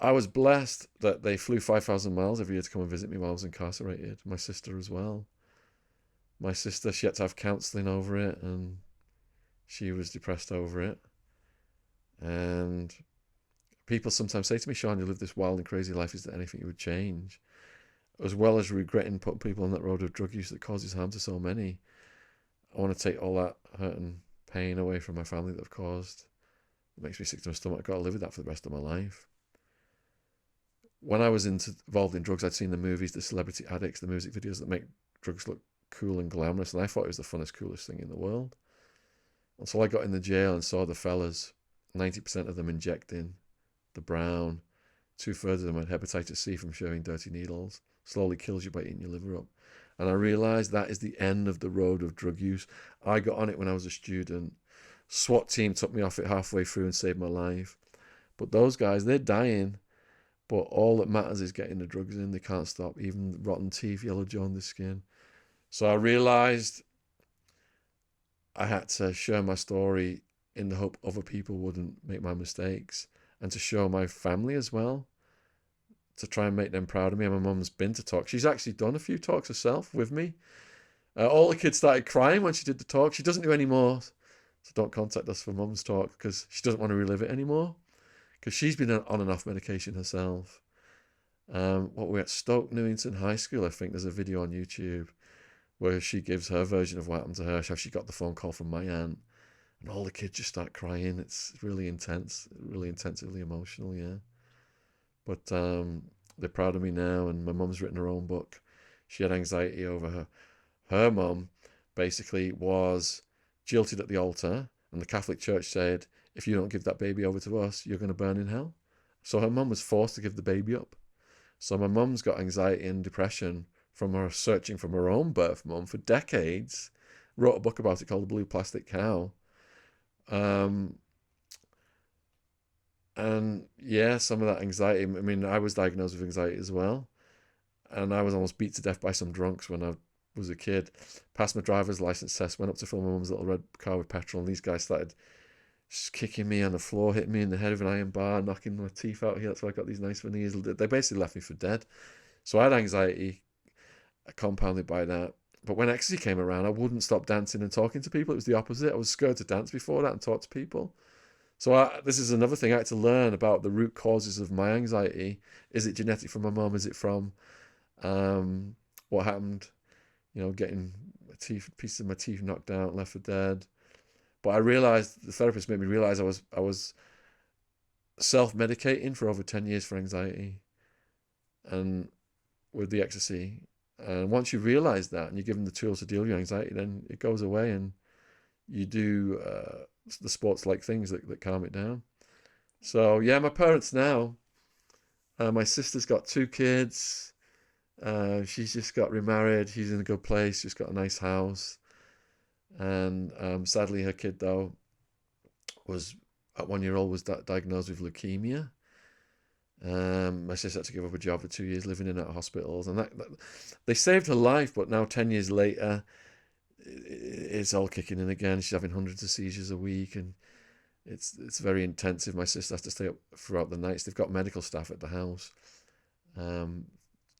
I was blessed that they flew 5,000 miles every year to come and visit me while I was incarcerated. My sister as well. My sister, she had to have counselling over it, and she was depressed over it. And people sometimes say to me, Shaun, you live this wild and crazy life. Is there anything you would change? As well as regretting putting people on that road of drug use that causes harm to so many, I want to take all that hurt and pain away from my family that I've caused. It makes me sick to my stomach. I've got to live with that for the rest of my life. When I was involved in drugs, I'd seen the movies, the celebrity addicts, the music videos that make drugs look cool and glamorous, and I thought it was the funnest, coolest thing in the world. Until I got in the jail and saw the fellas, 90% of them injecting the brown, 2/3 of them had hepatitis C from sharing dirty needles, slowly kills you by eating your liver up. And I realised that is the end of the road of drug use. I got on it when I was a student. SWAT team took me off it halfway through and saved my life. But those guys, they're dying. But all that matters is getting the drugs in. They can't stop, even rotten teeth, yellow jaundice skin. So I realised I had to share my story in the hope other people wouldn't make my mistakes, and to show my family as well, to try and make them proud of me. And my mum's been to talk. She's actually done a few talks herself with me. All the kids started crying when she did the talk. She doesn't do any more, so don't contact us for mum's talk, because she doesn't want to relive it anymore, because she's been on and off medication herself. What we're at Stoke Newington High School, I think there's a video on YouTube where she gives her version of what happened to her, how she got the phone call from my aunt, and all the kids just start crying. It's really intense, really intensively emotional, yeah. But they're proud of me now, and my mum's written her own book. She had anxiety over her mum basically was jilted at the altar, and the Catholic Church said, if you don't give that baby over to us, you're going to burn in hell. So her mum was forced to give the baby up. So my mum's got anxiety and depression from her searching for her own birth mum for decades. Wrote a book about it called The Blue Plastic Cow. And yeah, some of that anxiety. I mean, I was diagnosed with anxiety as well. And I was almost beat to death by some drunks when I was a kid. Passed my driver's license test, went up to fill my mum's little red car with petrol, and these guys started just kicking me on the floor, hitting me in the head with an iron bar, knocking my teeth out here. That's why I got these nice veneers. They basically left me for dead. So I had anxiety, compounded by that. But when Ecstasy came around, I wouldn't stop dancing and talking to people. It was the opposite. I was scared to dance before that and talk to people. So this is another thing I had to learn about the root causes of my anxiety. Is it genetic from my mum? Is it from what happened? Getting pieces of my teeth knocked out, left for dead. But I realized, the therapist made me realize I was self-medicating for over 10 years for anxiety, and with the Ecstasy. And once you realize that and you give them the tools to deal with your anxiety, then it goes away, and you do the sports-like things that calm it down. So yeah, my parents now, my sister's got 2 kids. She's just got remarried. She's in a good place. She's got a nice house. And sadly, her kid, though, was at 1 year old, was diagnosed with leukemia. My sister had to give up a job for 2 years, living in and out of hospitals, and that they saved her life. But now, 10 years later, it's all kicking in again. She's having hundreds of seizures a week, and it's very intensive. My sister has to stay up throughout the nights. They've got medical staff at the house,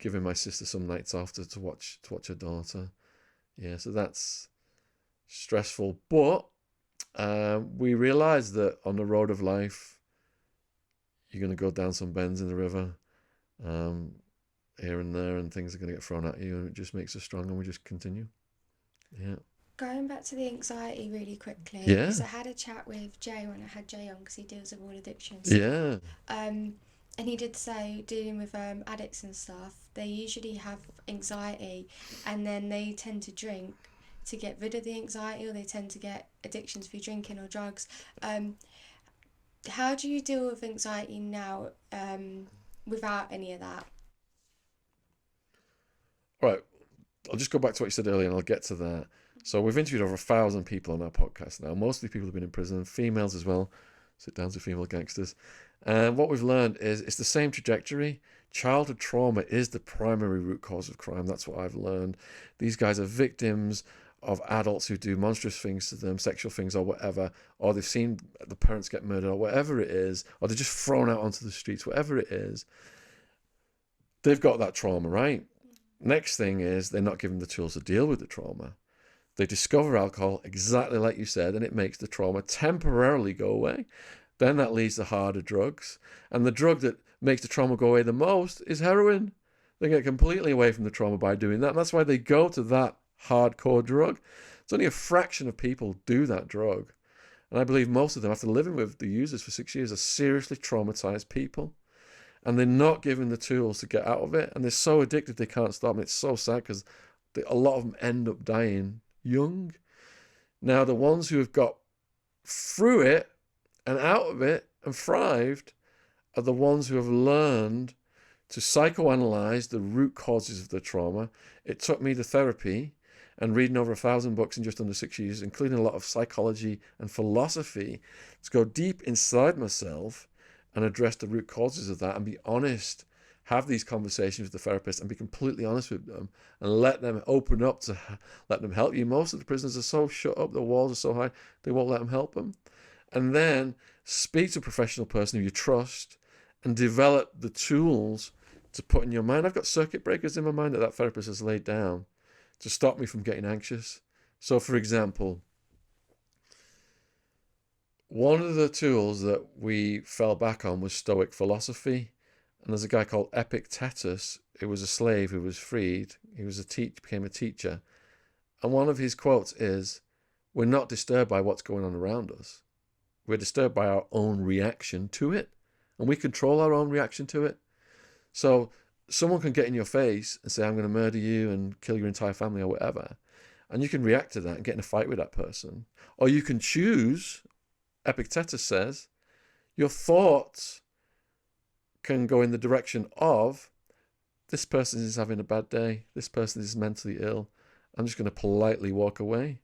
giving my sister some nights off to watch her daughter. Yeah, so that's stressful. But we realised that on the road of life, you're going to go down some bends in the river, here and there, and things are going to get thrown at you, and it just makes us strong, and we just continue. Yeah. Going back to the anxiety really quickly, Yeah. because I had a chat with Jay when I had Jay on, because he deals with all addictions. Yeah. And he did say, dealing with addicts and stuff, they usually have anxiety, and then they tend to drink to get rid of the anxiety, or they tend to get addictions through drinking or drugs. Um, how do you deal with anxiety now, without any of that? All right, I'll just go back to what you said earlier and I'll get to that. So we've interviewed over 1,000 people on our podcast now. Mostly people have been in prison, females as well. Sit down to female gangsters. And what we've learned is it's the same trajectory. Childhood trauma is the primary root cause of crime. That's what I've learned. These guys are victims of adults who do monstrous things to them, sexual things or whatever, or they've seen the parents get murdered or whatever it is, or they're just thrown out onto the streets, whatever it is. They've got that trauma, right? Next thing is they're not given the tools to deal with the trauma. They discover alcohol, exactly like you said, and it makes the trauma temporarily go away. Then that leads to harder drugs. And the drug that makes the trauma go away the most is heroin. They get completely away from the trauma by doing that. And that's why they go to that hardcore drug. It's only a fraction of people do that drug. And I believe most of them, after living with the users for 6 years, are seriously traumatized people. And they're not given the tools to get out of it. And they're so addicted they can't stop. And it's so sad because a lot of them end up dying young. Now, the ones who have got through it and out of it and thrived are the ones who have learned to psychoanalyze the root causes of the trauma. It took me to therapy and reading over 1,000 books in just under 6 years, including a lot of psychology and philosophy, to go deep inside myself and address the root causes of that and be honest. Have these conversations with the therapist and be completely honest with them and let them open up to let them help you. Most of the prisoners are so shut up, the walls are so high, they won't let them help them. And then speak to a professional person who you trust and develop the tools to put in your mind. I've got circuit breakers in my mind that therapist has laid down to stop me from getting anxious. So, for example, one of the tools that we fell back on was Stoic philosophy. And there's a guy called Epictetus, who was a slave who was freed. He was became a teacher. And one of his quotes is, "We're not disturbed by what's going on around us. We're disturbed by our own reaction to it. And we control our own reaction to it." So someone can get in your face and say, "I'm going to murder you and kill your entire family," or whatever. And you can react to that and get in a fight with that person. Or you can choose, Epictetus says, your thoughts can go in the direction of, this person is having a bad day, this person is mentally ill, I'm just going to politely walk away.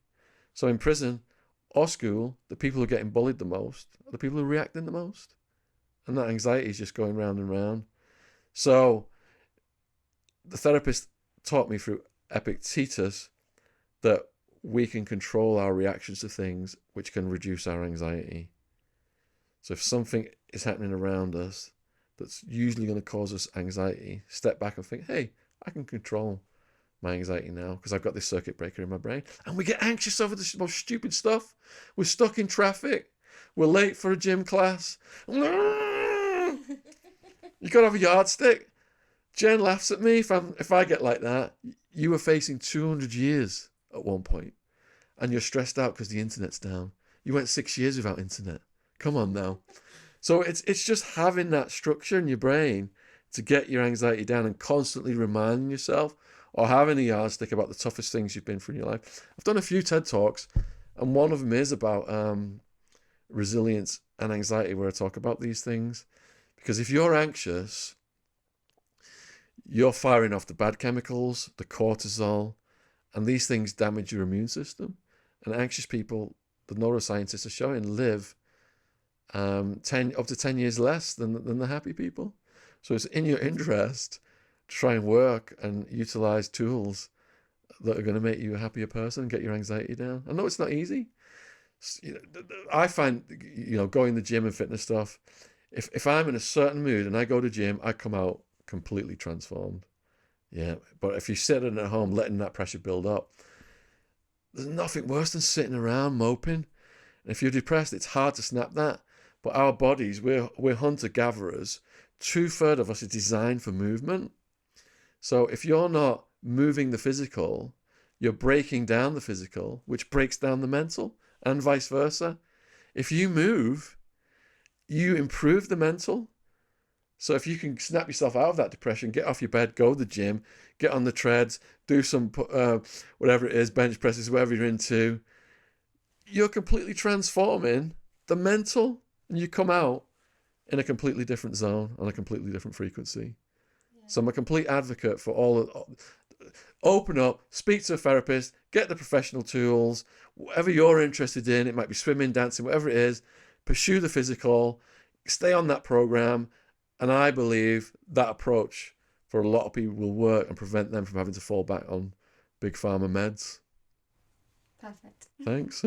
So in prison or school, the people who are getting bullied the most are the people who are reacting the most. And that anxiety is just going round and round. So the therapist taught me through Epictetus that we can control our reactions to things, which can reduce our anxiety. So if something is happening around us that's usually going to cause us anxiety, step back and think, hey, I can control my anxiety now because I've got this circuit breaker in my brain. And we get anxious over the most stupid stuff. We're stuck in traffic. We're late for a gym class. You got to have a yardstick. Jen laughs at me if I get like that. You were facing 200 years at one point, and you're stressed out because the internet's down. You went 6 years without internet. Come on now. So it's just having that structure in your brain to get your anxiety down and constantly reminding yourself, or having a yardstick about the toughest things you've been through in your life. I've done a few TED Talks, and one of them is about resilience and anxiety, where I talk about these things. Because if you're anxious, you're firing off the bad chemicals, the cortisol, and these things damage your immune system. And anxious people, the neuroscientists are showing, live up to 10 years less than the happy people. So it's in your interest to try and work and utilize tools that are going to make you a happier person, get your anxiety down. I know it's not easy. I find, going to the gym and fitness stuff, if I'm in a certain mood and I go to gym, I come out completely transformed. Yeah, but if you're sitting at home letting that pressure build up, there's nothing worse than sitting around moping. And if you're depressed, it's hard to snap that. But our bodies, we're hunter-gatherers. 2/3 of us is designed for movement. So if you're not moving the physical, you're breaking down the physical, which breaks down the mental, and vice versa. If you move, you improve the mental, So if you can snap yourself out of that depression, get off your bed, go to the gym, get on the treads, do some whatever it is, bench presses, whatever you're into, you're completely transforming the mental, and you come out in a completely different zone on a completely different frequency. Yeah. So I'm a complete advocate for open up, speak to a therapist, get the professional tools, whatever you're interested in. It might be swimming, dancing, whatever it is. Pursue the physical, stay on that program, and I believe that approach for a lot of people will work and prevent them from having to fall back on big pharma meds. Perfect. Thanks.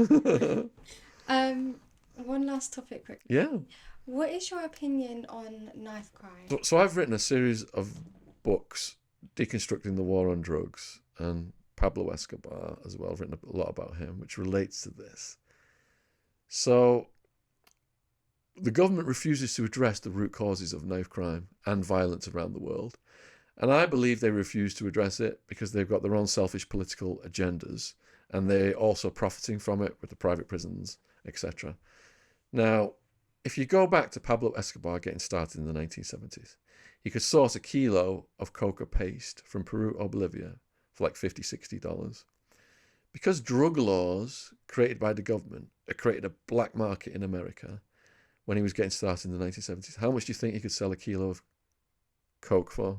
One last topic quickly. Yeah. What is your opinion on knife crime? So I've written a series of books deconstructing the war on drugs, and Pablo Escobar as well. I've written a lot about him, which relates to this. So the government refuses to address the root causes of knife crime and violence around the world. And I believe they refuse to address it because they've got their own selfish political agendas, and they're also profiting from it with the private prisons, etc. Now, if you go back to Pablo Escobar getting started in the 1970s, he could source a kilo of coca paste from Peru or Bolivia for like $50, $60. Because drug laws created by the government created a black market in America when he was getting started in the 1970s, how much do you think he could sell a kilo of coke for?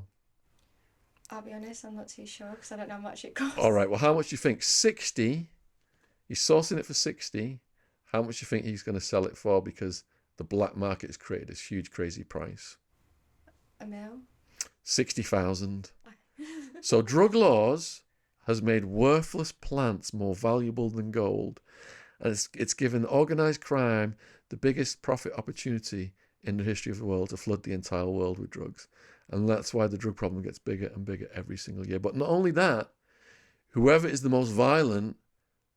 I'll be honest, I'm not too sure because I don't know how much it costs. All right, well, how much do you think? 60. He's sourcing it for 60. How much do you think he's going to sell it for? Because the black market has created this huge, crazy price. A mil? 60,000. So drug laws has made worthless plants more valuable than gold. And it's given organised crime the biggest profit opportunity in the history of the world to flood the entire world with drugs. And that's why the drug problem gets bigger and bigger every single year. But not only that, whoever is the most violent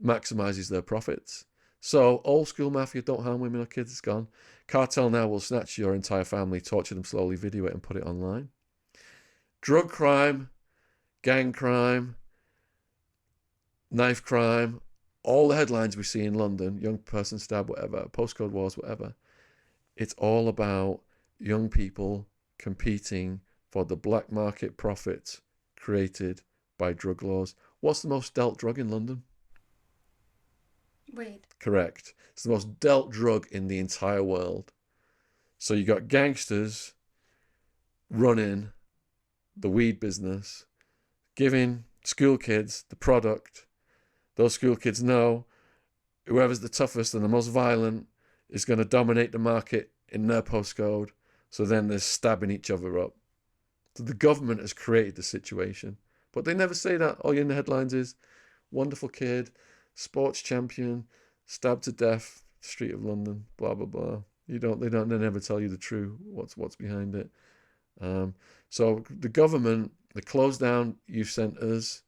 maximizes their profits. So old school mafia, don't harm women or kids, it's gone. Cartel now will snatch your entire family, torture them slowly, video it and put it online. Drug crime, gang crime, knife crime, all the headlines we see in London, young person stabbed, whatever, postcode wars, whatever. It's all about young people competing for the black market profits created by drug laws. What's the most dealt drug in London? Weed. Correct. It's the most dealt drug in the entire world. So you got gangsters running the weed business, giving school kids the product. Those school kids know whoever's the toughest and the most violent is going to dominate the market in their postcode. So then they're stabbing each other up. So the government has created the situation. But they never say that. All in the headlines is wonderful kid, sports champion, stabbed to death, street of London, blah, blah, blah. They never tell you the true what's behind it. So the government, they closed down youth centres,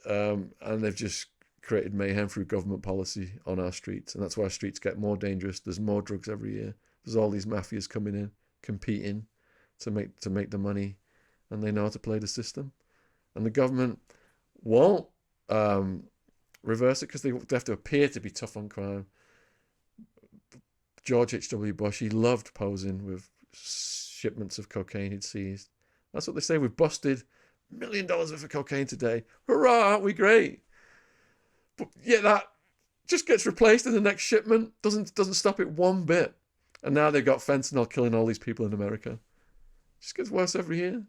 and they've just created mayhem through government policy on our streets. And that's why our streets get more dangerous. There's more drugs every year. There's all these mafias coming in, competing to make the money, and they know how to play the system. And the government won't reverse it because they have to appear to be tough on crime. George H.W. Bush, he loved posing with shipments of cocaine he'd seized. That's what they say. We've busted $1 million worth of cocaine today. Hurrah, aren't we great? But yeah, that just gets replaced in the next shipment. Doesn't stop it one bit. And now they've got fentanyl killing all these people in America. It just gets worse every year.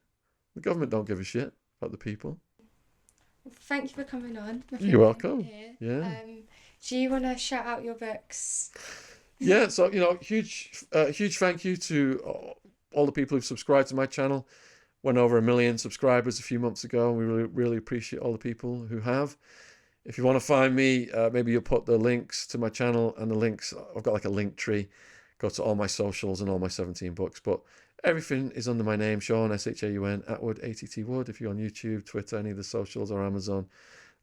The government don't give a shit about the people. Thank you for coming on. You're welcome. Yeah. Do you want to shout out your books? Yeah, so, huge thank you to all the people who've subscribed to my channel. Went over 1 million subscribers a few months ago. We really, really appreciate all the people who have. If you want to find me, maybe you'll put the links to my channel and the links. I've got like a link tree. Go to all my socials and all my 17 books. But everything is under my name, Shaun, Shaun, Attwood, Attwood. If you're on YouTube, Twitter, any of the socials or Amazon,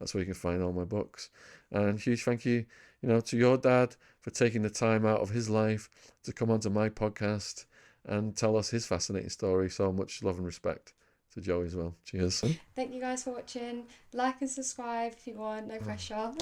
that's where you can find all my books. And huge thank you, to your dad for taking the time out of his life to come onto my podcast and tell us his fascinating story. So much love and respect to Joey as well. Cheers. Thank you guys for watching. Like and subscribe if you want, no pressure.